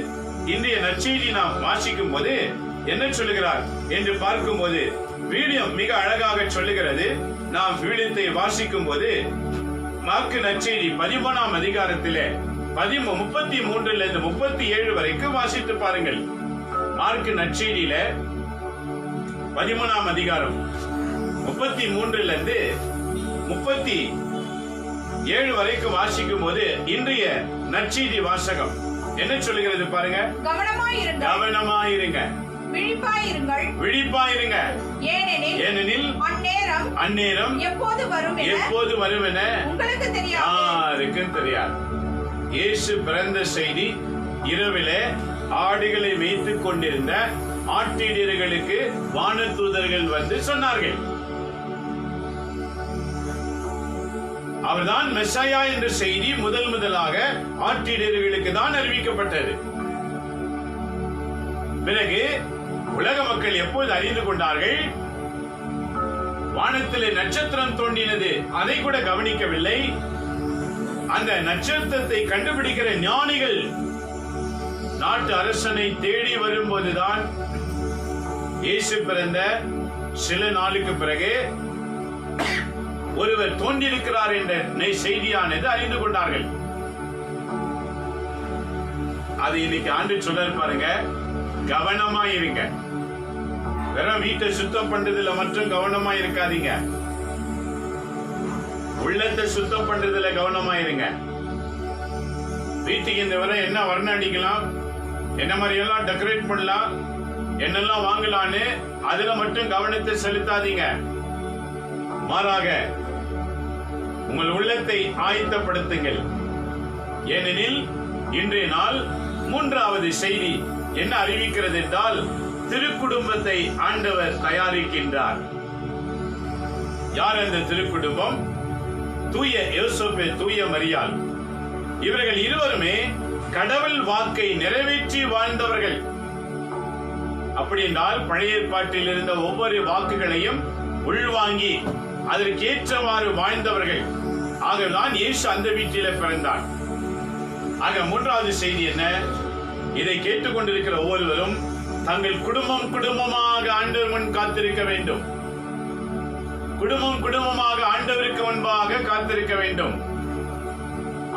இந்திய நற்செய்தி நாம் வாசிக்கும் போது என்ன சொல்லுகிறார் என்று பார்க்கும்போது வீடியம் மிக அழகாக சொல்லுகிறது. நாம் விழித்தை வாசிக்கும் போது மார்க்கு நற்செய்தி 13ஆம் அதிகாரத்திலே 33 இருந்து 37 வரைக்கும் வாசித்து பாருங்கள். மார்க்கு நற்செய்தியில 13ஆம் அதிகாரம் 33 இருந்து 37 வரைக்கும் வாசிக்கும் போது இன்றைய நற்செய்தி வாசகம் என்ன சொல்லுகிறது பாருங்க. கவனமாயிருங்க, விழிப்பாயிருங்க. ஏனெனில் அந்நேரம் எப்போது வரும் என யாருக்கும் தெரியாது. இயேசு பிறந்த செய்தி இரவிலே ஆடுகளை வைத்துக் கொண்டிருந்த ஆட்டிடர்களுக்கு வானதூதர்கள் வந்து சொன்னார்கள். அவர்தான் மெஸ்ஸாயா என்ற செய்தி முதலாக ஆட்டிடர்களுக்கு தான் அறிவிக்கப்பட்டது. பிறகு உலக மக்கள் எப்போது அறிந்து கொண்டார்கள்? வானத்திலே நட்சத்திரம் தோன்றினது, அதை கூட கவனிக்கவில்லை. அந்த நட்சத்திரத்தை கண்டுபிடிக்கிற ஞானிகள் நாட்டு அரசனை தேடி வரும்போதுதான் இயேசு பிறந்த சில நாளுக்கு பிறகு ஒருவர் தோன்றியிருக்கிறார் என்ற செய்தியானது அறிந்து கொண்டார்கள். அது இன்னைக்கு ஆண்டு சொல்ல பாருங்க, கவனமா இருங்க. வெறும் வீட்டை சுத்தம் பண்றதுல மட்டும் கவனமா இருக்காதீங்க. உள்ளத்தை சுத்தம் பண்றதுல கவனமாயிருங்க. வீட்டுக்கு இந்த வரை என்ன வர்ணம் அடிக்கலாம், என்ன மாதிரி எல்லாம் டெக்கரேட் பண்ணலாம், என்னெல்லாம் வாங்கலான்னு அதுல மட்டும் கவனத்தை செலுத்தாதீங்க. மாறாக உங்கள் உள்ளத்தை ஆயத்தப்படுத்துங்கள். ஏனெனில் இன்றைய நாள் 3வது செய்தி என்ன அறிவிக்கிறது என்றால், திருக்குடும்பத்தை ஆண்டவர் தயாரிக்கின்றார். யார் அந்த திருக்குடும்பம்? தூய யோசேப்பு, தூய மரியாள். இவர்கள் இருவருமே கடவுள் வாக்கை நிறைவேற்றி வாழ்ந்தவர்கள். அப்படி என்றால் பழைய ஏற்பாட்டில் இருந்த ஒவ்வொரு வாக்குகளையும் உள்வாங்கி அதற்கேற்றவாறு வாழ்ந்தவர்கள். ஆகதான் இயேசு அந்த வீட்டில பிறந்தார். ஆக 3வது செய்தி என்ன? இதை கேட்டுக்கொண்டிருக்கிற ஒவ்வொருவரும் தங்கள் குடும்பமாக ஆண்டவர் முன் காத்திருக்க வேண்டும். குடும்பமாக ஆண்டவருக்கு முன்பாக காத்திருக்க வேண்டும்.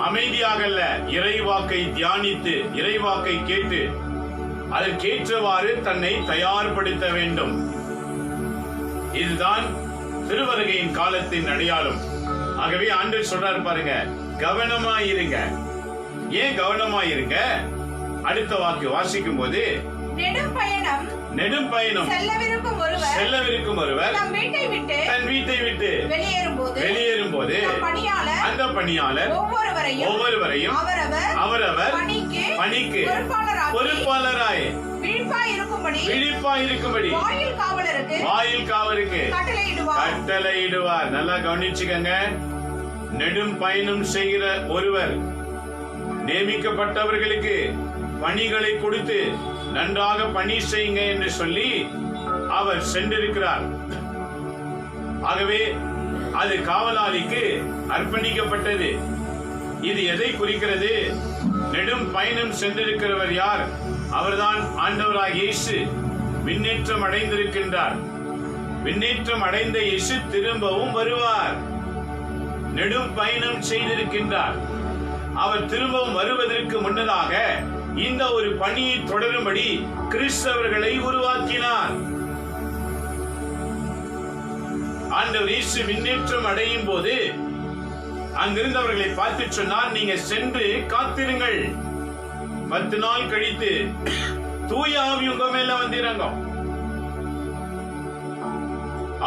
அமைதியாக அல்ல, இறைவாக்கை தியானித்து இறைவாக்கை கேட்டு அதற்கேற்றவாறு தன்னை தயார்படுத்த வேண்டும். இதுதான் திருவருகையின் காலத்தின் அடையாளம். ஆகவே ஆண்டவர் சொல்றாரு பாருங்க, கவனமாயிருங்க. ஏன் கவனமாயிருங்க? அடுத்த வாக்கு வாசிக்கும் போது, நெடும் பயணம் செல்லவிருக்கும் ஒருவர் தன் வீட்டை விட்டு வெளியேறும் போது அந்த பணியாளர் ஒவ்வொருவரையும் அவரவர் பணிக்கு பொறுப்பாளராய் விழிப்பாயிருக்கும்படி வாயில் காவலுக்கு கட்டளையிடுவார். நல்லா கவனிச்சுக்கங்க. நெடும் பயணம் செய்கிற ஒருவர் நியமிக்கப்பட்டவர்களுக்கு பணிகளை கொடுத்து நன்றாக பணி செய்யுங்க என்று சொல்லி அவர் சென்றிருக்கிறார். ஆகவே அது காவலாளிக்கு அர்ப்பணிக்கப்பட்டது. இது எதை குறிக்கிறது? நெடும் பயணம் சென்றிருக்கிறவர் யார்? அவர்தான் ஆண்டவராகிய இயேசு. விண்ணேற்றம் அடைந்திருக்கின்றார். விண்ணேற்றம் அடைந்த இயேசு திரும்பவும் வருவார். நெடும் பயணம் செய்திருக்கின்றார். அவர் திரும்பவும் வருவதற்கு முன்னதாக இந்த ஒரு பணியை தொடரும்படி கிறிஸ்தவர்களை உருவாக்கினார். ஆண்டவர் இயேசு விண்ணேற்றம் அடையும் போது அங்கிருந்தவர்களை பார்த்து சொன்னார், நீங்க சென்று காத்திருங்கள். 10 நாள் கழித்து தூய ஆவி உங்க மேல வந்திறங்கும்.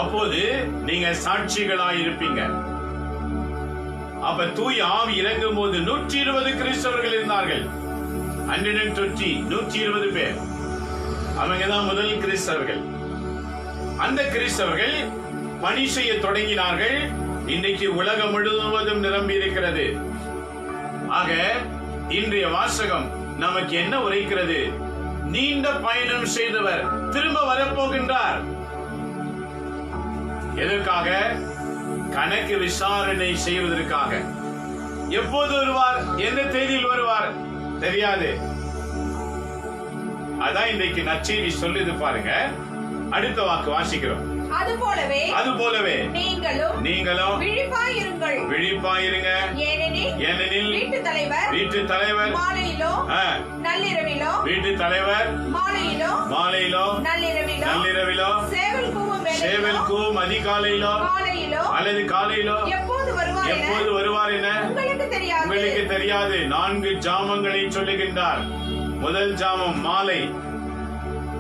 அப்போது நீங்க சாட்சிகளாயிருப்பீங்க. அப்ப தூய ஆவி இறங்கும் போது 120 கிறிஸ்தவர்கள் இருந்தார்கள். 120 பேர். அவங்கதான் முதல் கிறிஸ்தவர்கள். அந்த கிறிஸ்தவர்கள் பணி செய்ய தொடங்கினார்கள். இன்றைக்கு உலகம் முழுவதும் நிரம்பி இருக்கிறது. ஆக இன்றைய வாசகம் நமக்கு என்ன உரைக்கிறது? நீண்ட பயணம் செய்தவர் திரும்ப வரப்போகின்றார். எதற்காக? கணக்கு விசாரணை செய்வதற்காக. எப்போது வருவார், எந்த தேதியில் வருவார் தெரியாது. அதான் இன்றைக்கு நற்செய்தி சொல்லுது பாருங்க. அடுத்த வாக்கு வாசிக்கிறோம். அதுபோலவே நீங்களும் விழிப்பாயிருங்க. ஏனெனில் வீட்டு தலைவர் மாலையிலோ நள்ளிரவிலோ சேவல் கூவும் அதிகாலையிலோ அல்லது காலையிலோ எப்போது வருவார் என உங்களுக்கு தெரியாது. 4 ஜாமங்களை சொல்லுகின்றார். முதல் ஜாமம் மாலை,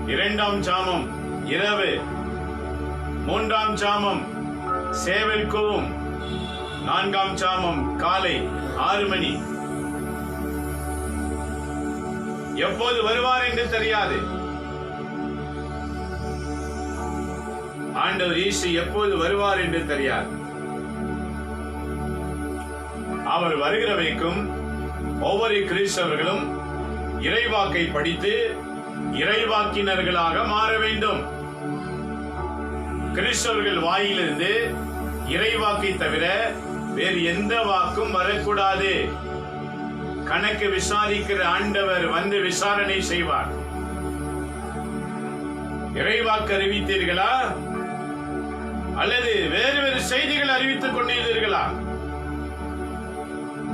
2ஆம் ஜாமம் இரவு, 3ஆம் ஜாமம் சேவல் கூவும், 4ஆம் ஜாமம் காலை 6 மணி. எப்போது வருவார் என்று தெரியாது. ஆண்டவர் இயேசு எப்போது வருவார் என்று தெரியாது. அவர் வருகிற வரைக்கும் ஒவ்வொரு கிறிஸ்தவர்களும் இறைவாக்கை படித்து இறைவாக்கினர்களாக மாற வேண்டும். கிறிஸ்தவர்கள் வாயிலிருந்து இறைவாக்கை தவிர வேறு எந்த வாக்கும் வரக்கூடாது. கணக்கு விசாரிக்கிற ஆண்டவர் வந்து விசாரணை செய்வார். இறைவாக்கு அறிவித்தீர்களா அல்லது வேறு வேறு செய்திகள் அறிவித்துக் கொண்டீர்களா?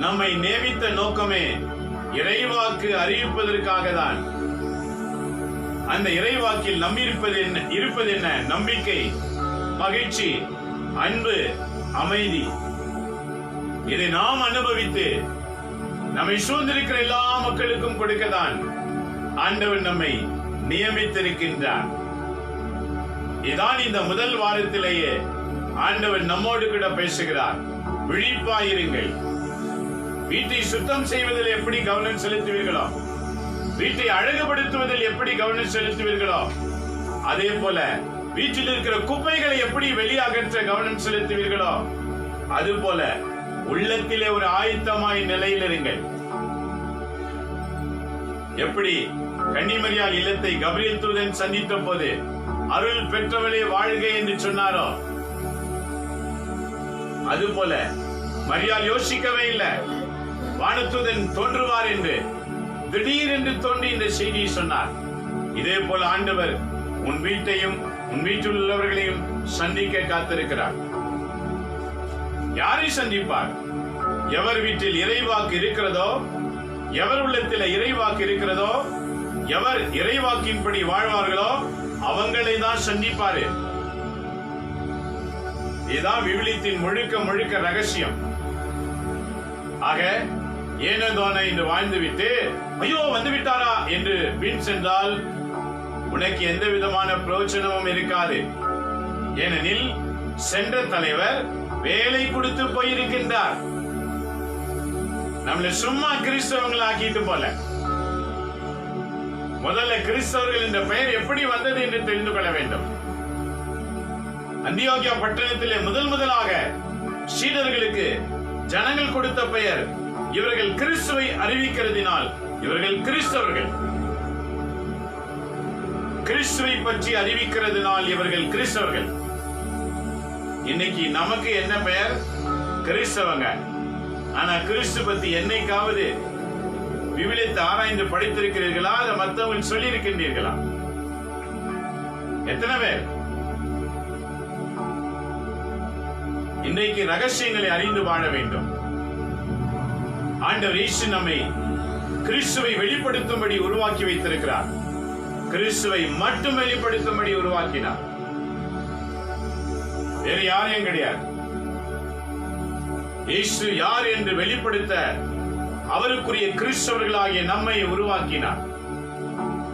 நம்மை நியமித்த நோக்கமே இறைவாக்கு அறிவிப்பதற்காக தான். அந்த இறைவாக்கில் இருப்பது என்ன? நம்பிக்கை, மகிழ்ச்சி, அன்பு, அமைதி. இதை நாம் அனுபவித்து நம்மை சூழ்ந்திருக்கிற எல்லா மக்களுக்கும் கொடுக்கதான் ஆண்டவர் நம்மை நியமித்திருக்கின்றார். இதான் இந்த முதல் வாரத்திலேயே ஆண்டவர் நம்மோடு கூட பேசுகிறார். விழிப்பாயிருங்கள். வீட்டை சுத்தம் செய்வதில் எப்படி கவனம் செலுத்துவீர்களோ, வீட்டை அழகுபடுத்துவதில் எப்படி கவனம் செலுத்துவீர்களோ, அதே போல வீட்டில் இருக்கிற குப்பைகளை எப்படி வெளியகற்ற கவனம் செலுத்துவீர்களோ, அதுபோல உள்ளத்திலே ஒரு ஆயத்தமாய் நிலையில் இருங்கள். எப்படி கன்னிமரியாள் இல்லத்தை கபிரியேல் தூதன் சந்தித்த போது அருள் பெற்றவளே வாழ்க என்று சொன்னாரோ, அதுபோல மரியாள் யோசிக்கவே இல்லை, வானதூதன் தோன்றுவார் என்று திடீரென்று தோன்றி இந்த செய்தியை சொன்னார். இதே போல ஆண்டவர் உன் வீட்டையும் உன் வீட்டில் உள்ளவர்களையும் சந்திக்க காத்திருக்கிறார். யாரை சந்திப்பார்? எவர் வீட்டில் இறைவாக்கு இருக்கிறதோ, எவர் உள்ளத்தில் இறைவாக்கு இருக்கிறதோ, எவர் இறைவாக்கின்படி வாழ்வார்களோ அவங்களை தான் சந்திப்பாரு. இதுதான் விவிலியத்தின் முழுக்க ரகசியம். ஆக ஏனதோன என்று வாழ்ந்துவிட்டு ஐயோ வந்து விட்டாரா என்று பின் சென்றால் உனக்கு எந்த விதமான பிரயோஜனமும் இருக்காது. ஏனெனில் சென்ற தலைவர் வேலை கொடுத்து போயிருக்கின்றார். நம்மளை சும்மா கிறிஸ்தவங்களை ஆக்கிட்டு போல. முதல்ல கிறிஸ்தவர்கள் என்ற பெயர் எப்படி வந்தது என்று தெரிந்து கொள்ள வேண்டும். அந்தியோகியா பட்டணத்திலே முதலாக சீடர்களுக்கு ஜனங்கள் கொடுத்த பெயர், இவர்கள் கிறிஸ்துவை அறிவிக்கிறதினால் இவர்கள் கிறிஸ்தவர்கள். கிறிஸ்துவை பற்றி அறிவிக்கிறதுனால் இவர்கள் கிறிஸ்தவர்கள். இன்னைக்கு நமக்கு என்ன பெயர்? கிறிஸ்தவங்க. ஆனா கிறிஸ்து பத்தி என்னைக்காவது விவிலியத்தை ஆராய்ந்து படித்திருக்கிறீர்களா? அதை மற்றவங்க சொல்லி இருக்கின்றீர்களா? எத்தனை பேர்? இன்றைக்கு ரகசியங்களை அறிந்து வாழ வேண்டும். ஆண்டவர் இயேசு நம்மை கிறிஸ்துவை வெளிப்படுத்தும்படி உருவாக்கி வைத்திருக்கிறார். கிறிஸ்துவை மட்டும் வெளிப்படுத்தும்படி உருவாக்கினார். வேறு யாரையும் கிடையாது. இயேசு யார் என்று வெளிப்படுத்த அவருக்குரிய கிறிஸ்தவர்களாகிய நம்மை உருவாக்கினார்.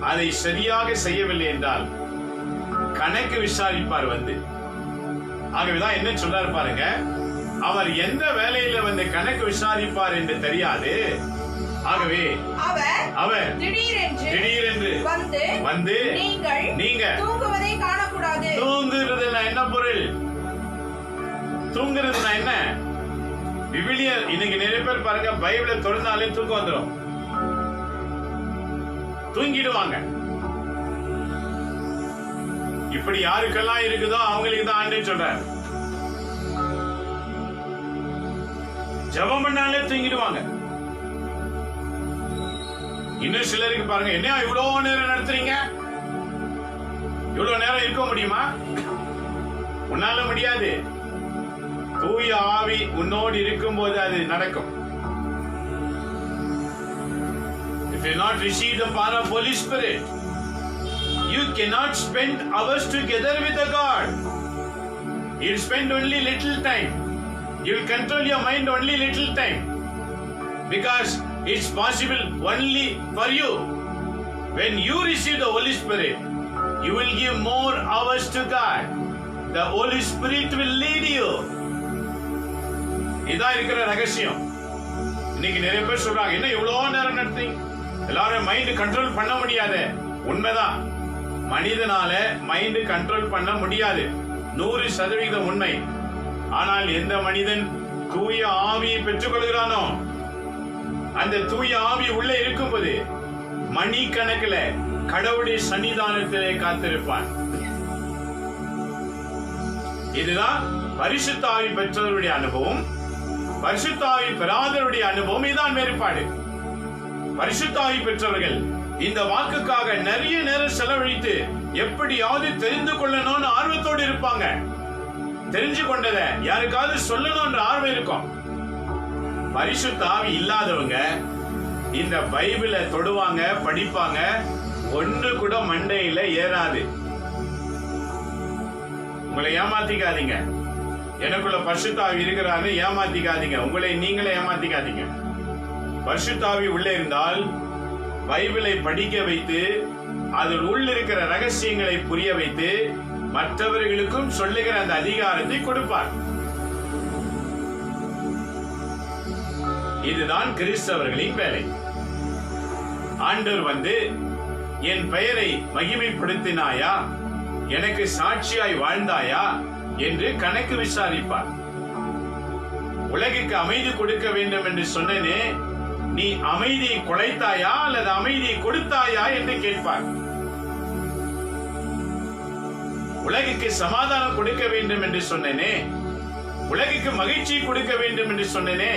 அதை சரியாக செய்யவில்லை என்றால் கணக்கு விசாரிப்பார் வந்து. ஆகவேதான் என்ன சொல்றாரு பாருங்க, அவர் எந்த வேலையில வந்து கணக்கு விசாரிப்பார் என்று தெரியாது. ஆகவே அவர் திடீரென்று வந்து நீங்க தூங்குவதை காணக்கூடாது. தூங்குறதுல என்ன பொருள்? தூங்குறதுனா என்ன? விவிலியம் இன்னைக்கு நிறைய பேர் பாருங்க, பைபிளை தொடர்ந்தாலே தூக்கம் வந்துடும், தூங்கிடுவாங்க. இப்படி யாருக்கெல்லாம் இருக்குதோ அவங்களுக்கு தான் ஆண்டு சொல்றார். ஜெபம் பண்ணாலே தூங்கிடுவாங்க. இன்னும் சிலருக்கு பாருங்க, என்ன இவ்வளவு நேரம் நடத்துறீங்க, இவ்வளவு நேரம் இருக்க முடியுமா? உன்னால முடியாது. தூய ஆவி உன்னோடு இருக்கும் போது அது நடக்கும். If you not receive the power of Holy Spirit, you cannot spend hours together with the God. You'll spend only little time. You'll control your mind only little time, because it's possible only for you. When you receive the Holy Spirit, you will give more hours to God. The Holy Spirit will lead you. இதான் இருக்கிற ரகசியம். இன்னைக்கு நிறைய பேர் சொல்றாங்க, என்ன இவ்வளவு நேரம் நடத்தி எல்லாரும் மைண்ட் கண்ட்ரோல் பண்ண முடியாது. உண்மைதான், மனிதனால மைண்ட் கண்ட்ரோல் பண்ண முடியாது, 100% உண்மை. ஆனால் எந்த மனிதன் தூய ஆவியை பெற்றுக் கொள்கிறானோ, அந்த தூய ஆவி உள்ள இருக்கும்போது மணி கணக்கில் கடவுளுடைய சன்னிதானத்திலே காத்திருப்பான். இதுதான் பரிசுத்த ஆவி பெற்றவருடைய அனுபவம். பரிசுத்த ஆவி பெறாதவருடைய அனுபவம். இதுதான் வேறுபாடு. பரிசுத்த ஆவி பெற்றவர்கள் இந்த வாக்குக்காக நிறைய நேரம் செலவழித்து எப்படியாவது தெரிந்து கொள்ளணும்னு ஆர்வத்தோடு இருப்பாங்க. தெரிஞ்சு கொண்டதை யாருக்காவது சொல்லணும்ன்ற ஆர்வம் இருக்கும். பரிசுத்த ஆவி இல்லாதவங்க இந்த பைபிளை தொடுவாங்க, படிப்பாங்க, ஒன்று கூட மண்டையில ஏறாது. உங்களை ஏமாத்திக்காதீங்க. எனக்குள்ள பரிசுத்தாவி இருக்கிறாரு, ஏமாத்திக்காதீங்க, உங்களை நீங்களே ஏமாத்திக்காதீங்க. பரிசுத்தாவி உள்ளே இருந்தால் பைபிளை படிக்க வைத்து அதில் உள்ளிருக்கிற ரகசியங்களை புரிய வைத்து மற்றவர்களுக்கும் சொல்லுகிற அந்த அதிகாரத்தை கொடுப்பார். இதுதான் கிறிஸ்தவர்களின் வேலை. ஆண்டவர் வந்து என் பெயரை மகிமைப்படுத்தினாயா, எனக்கு சாட்சியாய் வாழ்ந்தாயா என்று கணக்கு விசாரிப்பார். உலகுக்கு அமைதி கொடுக்க வேண்டும் என்று சொன்னனே, நீ அமைதியை குலைத்தாயா அல்லது அமைதியை கொடுத்தாயா என்று கேட்பார். உலகுக்கு சமாதானம் கொடுக்க வேண்டும் என்று சொன்னனே, உலகுக்கு மகிழ்ச்சி கொடுக்க வேண்டும் என்று சொன்னனே,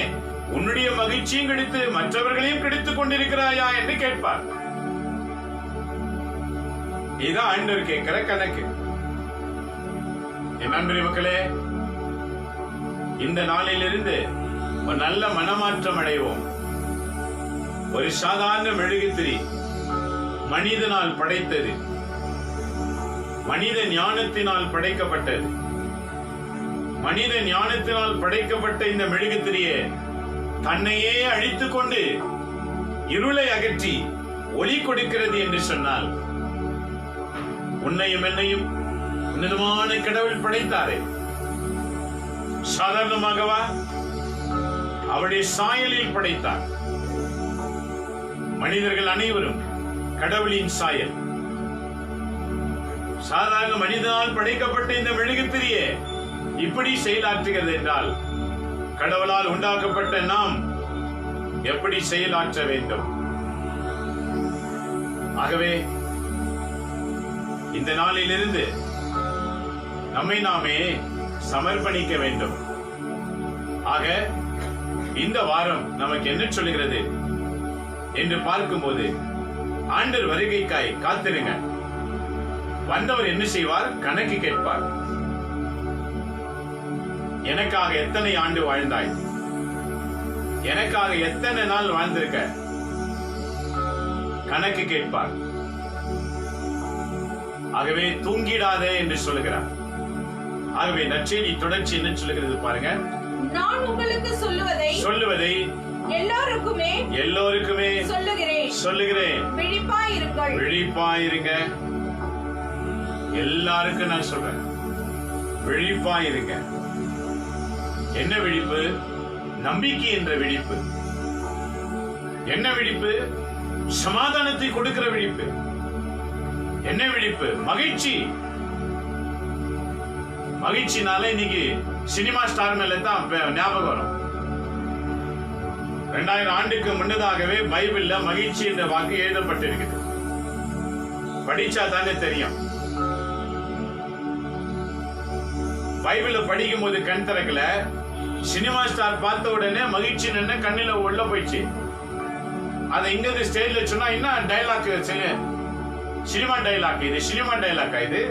உன்னுடைய மகிழ்ச்சியும் கெடுத்து மற்றவர்களையும் கெடுத்துக் கொண்டிருக்கிறாயா என்று கேட்பார். இதுதான் ஆண்டவர் கேட்கிற கணக்கு. என் நண்பரே மக்களே, இந்த நாளிலிருந்து ஒரு நல்ல மனமாற்றம் அடைவோம். ஒரு சாதாரண மெழுகுத்திரி மனிதனால் படைத்தது, மனித ஞானத்தினால் படைக்கப்பட்டது. மனித ஞானத்தினால் படைக்கப்பட்ட இந்த மெழுகுத்திரியை தன்னையே அழித்துக் கொண்டு இருளை அகற்றி ஒளி கொடுக்கிறது என்று சொன்னால், உன்னையும் என்னையும் உன்னதமான கடவுள் படைத்தாரே, சாதாரணமாகவா? அவருடைய சாயலில் படைத்தார். மனிதர்கள் அனைவரும் கடவுளின் சாயல். சாதாரண மனிதனால் படைக்கப்பட்ட இந்த மெழுகுத்திரியே இப்படி செயலாற்றுகிறது என்றால், கடவுளால் உண்டாக்கப்பட்ட நாம் எப்படி செயலாற்ற வேண்டும்? ஆகவே இந்த நாளிலிருந்து நம்மை நாமே சமர்ப்பணிக்க வேண்டும். ஆக இந்த வாரம் நமக்கு என்ன சொல்லுகிறது என்று பார்க்கும்போது, ஆண்டவர் வருகைக்காய் காத்திருங்க. வந்தவர் என்ன செய்வார்? கணக்கு கேட்பார். எனக்காக எத்தனை ஆண்டு வாழ்ந்தாய்? எனக்காக எத்தனை நாள் வாழ்ந்திருக்க? கணக்கு கேட்பார். ஆகவே தூங்கிடாதே என்று சொல்லுகிறார். ஆகவே நற்செய்தி தொடர்ச்சி என்ன சொல்லுகிறது பாருங்க. நான் உங்களுக்கு சொல்லுவதை எல்லோருக்குமே சொல்லுகிறேன். விழிப்பாயிருங்க. எல்லாருக்கும் நான் சொல்றேன், விழிப்பாயிருங்க. என்ன விழிப்பு? நம்பிக்கை என்ற விழிப்பு. என்ன விழிப்பு? சமாதானத்தை கொடுக்கிற விழிப்பு. என்ன விழிப்பு? மகிழ்ச்சி. மகிழ்ச்சினால இன்னைக்கு சினிமா ஸ்டார் மேல தான் ஞாபகம் வரும். 2000 ஆண்டுக்கு முன்னதாகவே பைபிள்ல மகிழ்ச்சி என்ற வாக்கு எழுதப்பட்டிருக்குது. படிச்சா தானே தெரியும். பைபிள படிக்கும் போது கண் திறக்கல, சினிமா ஸ்டார் பார்த்த உடனே மகிழ்ச்சி நின்று கண்ணில உள்ள போயிடுச்சு. அதை இங்க ஸ்டேஜ்ல சொன்னா என்ன டைலாக்? Cinema dialogue. இது சினிமா டைலாக்கா? இது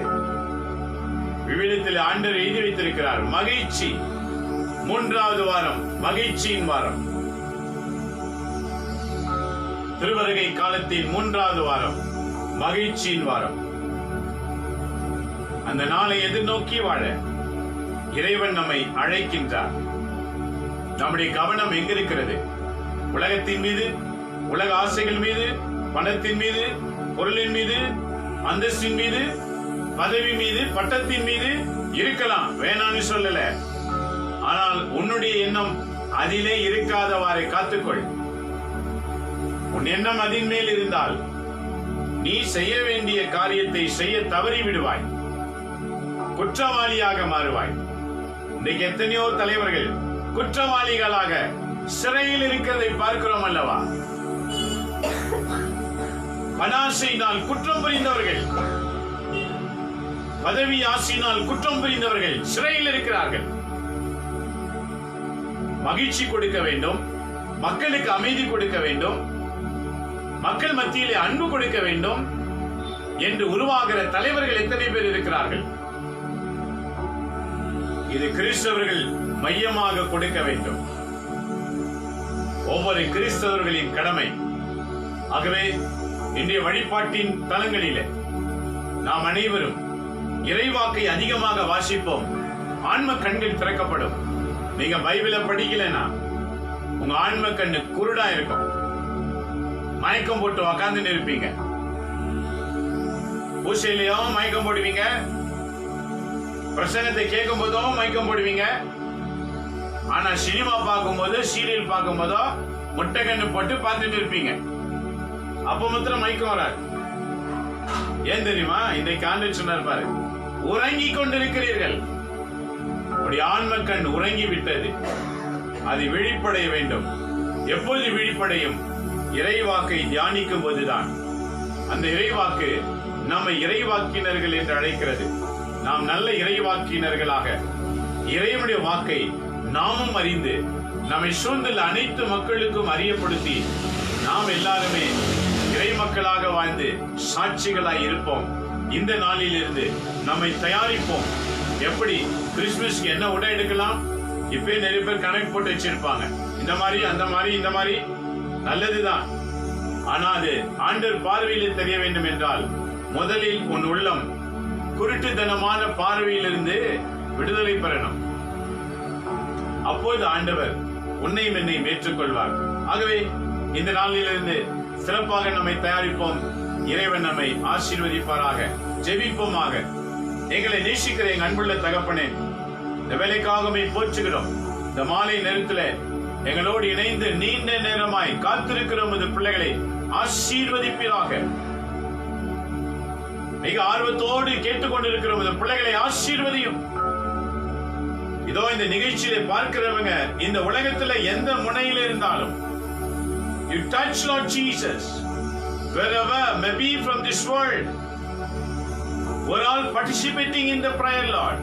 விவிலியத்தில் ஆண்டவர் எழுதி வைத்திருக்கிறார். மகிழ்ச்சி 3வது வாரம், மகிழ்ச்சியின் வாரம். திருவருகை காலத்தின் 3வது வாரம், மகிழ்ச்சியின் வாரம். அந்த நாளை எதிர்நோக்கி வாழ இறைவன் நம்மை அழைக்கின்றார். நம்முடைய கவனம் எங்க இருக்கிறது? உலகத்தின் மீது, உலக ஆசைகள் மீது, பணத்தின் மீது, பொருளின் மீது, அந்தஸ்தின் மீது, பதவி மீது, பட்டத்தின் மீது இருக்கலாம், வேணான்னு சொல்லல. ஆனால் உன்னுடைய எண்ணம் அதிலே இருக்காதவாறு காத்துக்கொள். உன் எண்ணம் அதின் மேல் இருந்தால் நீ செய்ய வேண்டிய காரியத்தை செய்ய தவறி விடுவாய், குற்றவாளியாக மாறுவாய். இன்றைக்கு எத்தனையோ தலைவர்கள் குற்றவாளிகளாக சிறையில் இருக்கிறதை பார்க்கிறோம் அல்லவா? பணாசையினால் குற்றம் புரிந்தவர்கள், பதவி ஆசையினால் குற்றம் புரிந்தவர்கள் சிறையில் இருக்கிறார்கள். மகிழ்ச்சி கொடுக்க வேண்டும், மக்களுக்கு அமைதி கொடுக்க வேண்டும், மக்கள் மத்தியிலே அன்பு கொடுக்க வேண்டும் என்று உருவாகிற தலைவர்கள் எத்தனை பேர் இருக்கிறார்கள்? இது கிறிஸ்தவர்கள் மையமாக கொடுக்க வேண்டும். ஒவ்வொரு கிறிஸ்தவர்களின் கடமை. ஆகவே இன்றைய வழிபாட்டின் தலங்களிலே நாம் அனைவரும் இறைவாக்கை அதிகமாக வாசிப்போம். ஆன்ம கண்கள் திறக்கப்படும். நீங்க பைபிளை படிக்கலனா உங்க ஆன்ம கண்ணு குருடா இருக்கும். மயக்கம் போட்டு உக்காந்து இருப்பீங்க. பூசையிலையும் மயக்கம் போடுவீங்க, பிரசங்கத்தை கேட்கும் போதும் மயக்கம் போடுவீங்க. ஆனா சினிமா பார்க்கும் போது, சீரியல் பார்க்கும் போதோ முட்டை கண்ணு போட்டு பார்த்துட்டு இருப்பீங்க. அப்ப மாத்திரம் மயக்கம் வராது. ஏன் தெரியுமா? இன்றைக்கு ஆண்டவர் சொன்னார் பாரு, உறங்கி கொண்டிருக்கிறீர்கள். உடைய ஆன்ம கண் உறங்கி விட்டது, அது விழிப்படைய வேண்டும். எப்பொழுது விழிப்படையும்? இறைவாக்கை தியானிக்கும் போதுதான். அந்த இறைவாக்கு நம்மை இறைவாக்கினர்கள் என்று அழைக்கிறது. நாம் நல்ல இறைவாக்கினர்களாக இறைவனுடைய வாக்கை நாமும் அறிந்து நம்மை சூழ்ந்துள்ள அனைத்து மக்களுக்கும் அறியப்படுத்தி நாம் எல்லாருமே இறை மக்களாக வாழ்ந்து சாட்சிகளாய் இருப்போம். இந்த நாளிலிருந்து நம்மை தயாரிப்போம். எப்படி கிறிஸ்துமஸ்க்கு என்ன உடை எடுக்கலாம்? இப்பே நிறைய பேர் கணக்கு போட்டு வச்சிருப்பாங்க. இந்த மாதிரி, அந்த மாதிரி, இந்த மாதிரி. நல்லதுதான். ஆனா அது ஆண்டவர் பார்வையில் தெரிய வேண்டும் என்றால் முதலில் உன் உள்ளம் குருட்டுத்தனமான பார்வையிலிருந்து விடுதலை பெறணும். அப்போது ஆண்டவர் உன்னையும் என்னையும் ஏற்றுக்கொள்வார். ஆகவே இந்த நாளிலிருந்து சிறப்பாக நம்மை தயாரிப்போம். இறைவன் நம்மை ஆசீர்வதிப்பாராக. ஜெபிப்போமாக. எங்களை நேசிக்கிற எங்க அன்புள்ள தகப்பனே, இந்த வேலைக்காகவே போற்றுகிறோம். இந்த மாலை நேரத்தில் எங்களோடு இணைந்து நீண்ட நேரமாய் காத்திருக்கிற உமது பிள்ளைகளை ஆசீர்வதிப்பீராக. மிக ஆர்வத்தோடு கேட்டுக்கொண்டிருக்கிற உமது பிள்ளைகளை ஆசீர்வதியும். இதோ இந்த நிகழ்ச்சியை பார்க்கிறவங்க இந்த உலகத்துல எந்த முனையில இருந்தாலும், you touch Lord Jesus wherever may be from this world. We're all participating in the prayer, Lord.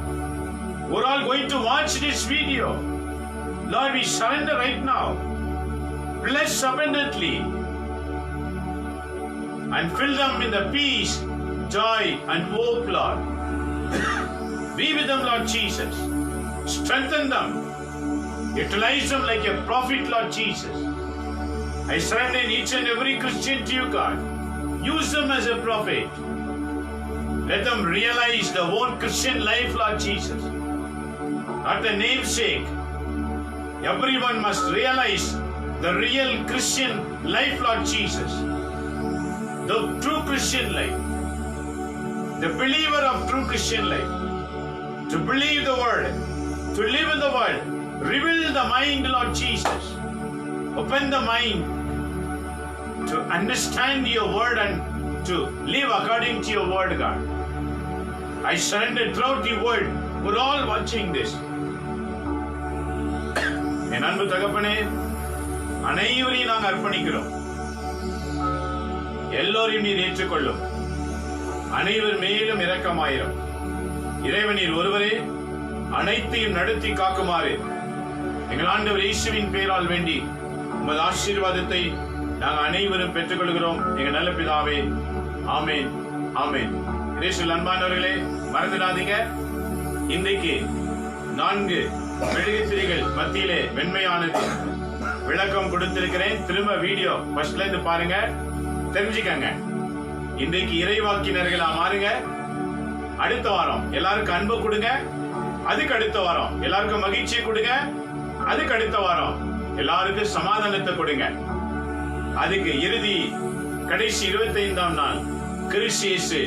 We're all going to watch this video. Lord, we surrender right now. Bless abundantly and fill them in the peace, joy and hope, Lord. Be with them, Lord Jesus. Strengthen them. Utilize them like a prophet, Lord Jesus. I surrender each and every Christian to you, God. Use them as a prophet. Let them realize the own Christian life, Lord Jesus. Not the namesake. Everyone must realize the real Christian life, Lord Jesus. The true Christian life. The believer of true Christian life. To believe the word. To live in the world. Reveal the mind, Lord Jesus. Open the mind to understand your word and to live according to your word, God. I surrender throughout the world. We're all watching this. என் அன்பு தகப்பனே, அனைவரையும் நாங்கள் அர்ப்பணிக்கிறோம். எல்லோரையும் நீர் ஏற்றுக்கொள்ளும். அனைவர் மேலும் இரக்கமாயிரும். இறைவன் நீர் ஒருவரே அனைத்தையும் நடத்தி காக்குமாறு எங்கள் ஆண்டவர் இயேசுவின் பெயரால் வேண்டி உமது ஆசீர்வாதத்தை நாங்கள் அனைவரும் பெற்றுக்கொள்கிறோம். எங்கள் நல்ல பிதாவே, ஆமேன், ஆமேன். இயேசுவில் அன்பானவர்களே, மறந்துடாதீங்க, இன்றைக்கு 4 மெழுகுத்திரிகள் மத்தியிலே வெண்மையானது விளக்கம் கொடுத்திருக்கிறேன். திரும்ப வீடியோ ஃபர்ஸ்ட்ல இருந்து பாருங்க, தெரிஞ்சுக்கங்க. இன்றைக்கு இறைவாக்கினர்களா மாறுங்க. அடுத்த வாரம் எல்லாருக்கும் அன்பு கொடுங்க. அதுக்கு அடுத்த வாரம் எல்லாருக்கும் மகிழ்ச்சியை கொடுங்க. அதுக்கு அடுத்த வாரம் எல்லாருக்கும் சமாதானத்தை கொடுங்க. அதுக்கு இறுதி கடைசி 25ஆம் நாள் கிறிஸ்து இயேசு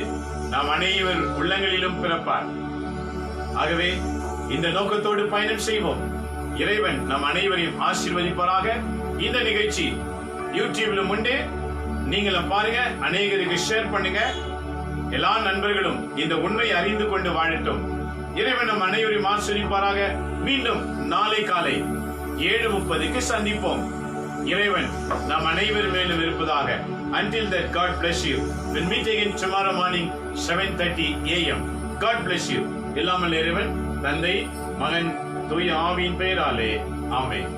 நாம் அனைவர் உள்ளங்களிலும் பிறப்பார். ஆகவே இந்த நோக்கத்தோடு பயணம் செய்வோம். இறைவன் நம் அனைவரையும் ஆசீர்வதிப்பாராக. இந்த நிகழ்ச்சி யூடியூப்ல உண்டு, நீங்களும் பாருங்க, அநேகருக்கு ஷேர் பண்ணுங்க. எல்லா நண்பர்களும் இந்த உண்மையை அறிந்து கொண்டு வாழட்டும். இறைவன் நம் அனைவரையும் ஆசீர்வதிப்பாராக. மீண்டும் நாளை காலை 7:30க்கு சந்திப்போம். இறைவன் நம் அனைவர் மேலும் இருப்பதாக. Until that, God bless you. We'll meet again tomorrow morning 7:30 AM. God bless you. இல்லாமல் இறைவன் தந்தை, மகன், தூய ஆவியின் பெயராலே ஆமென்.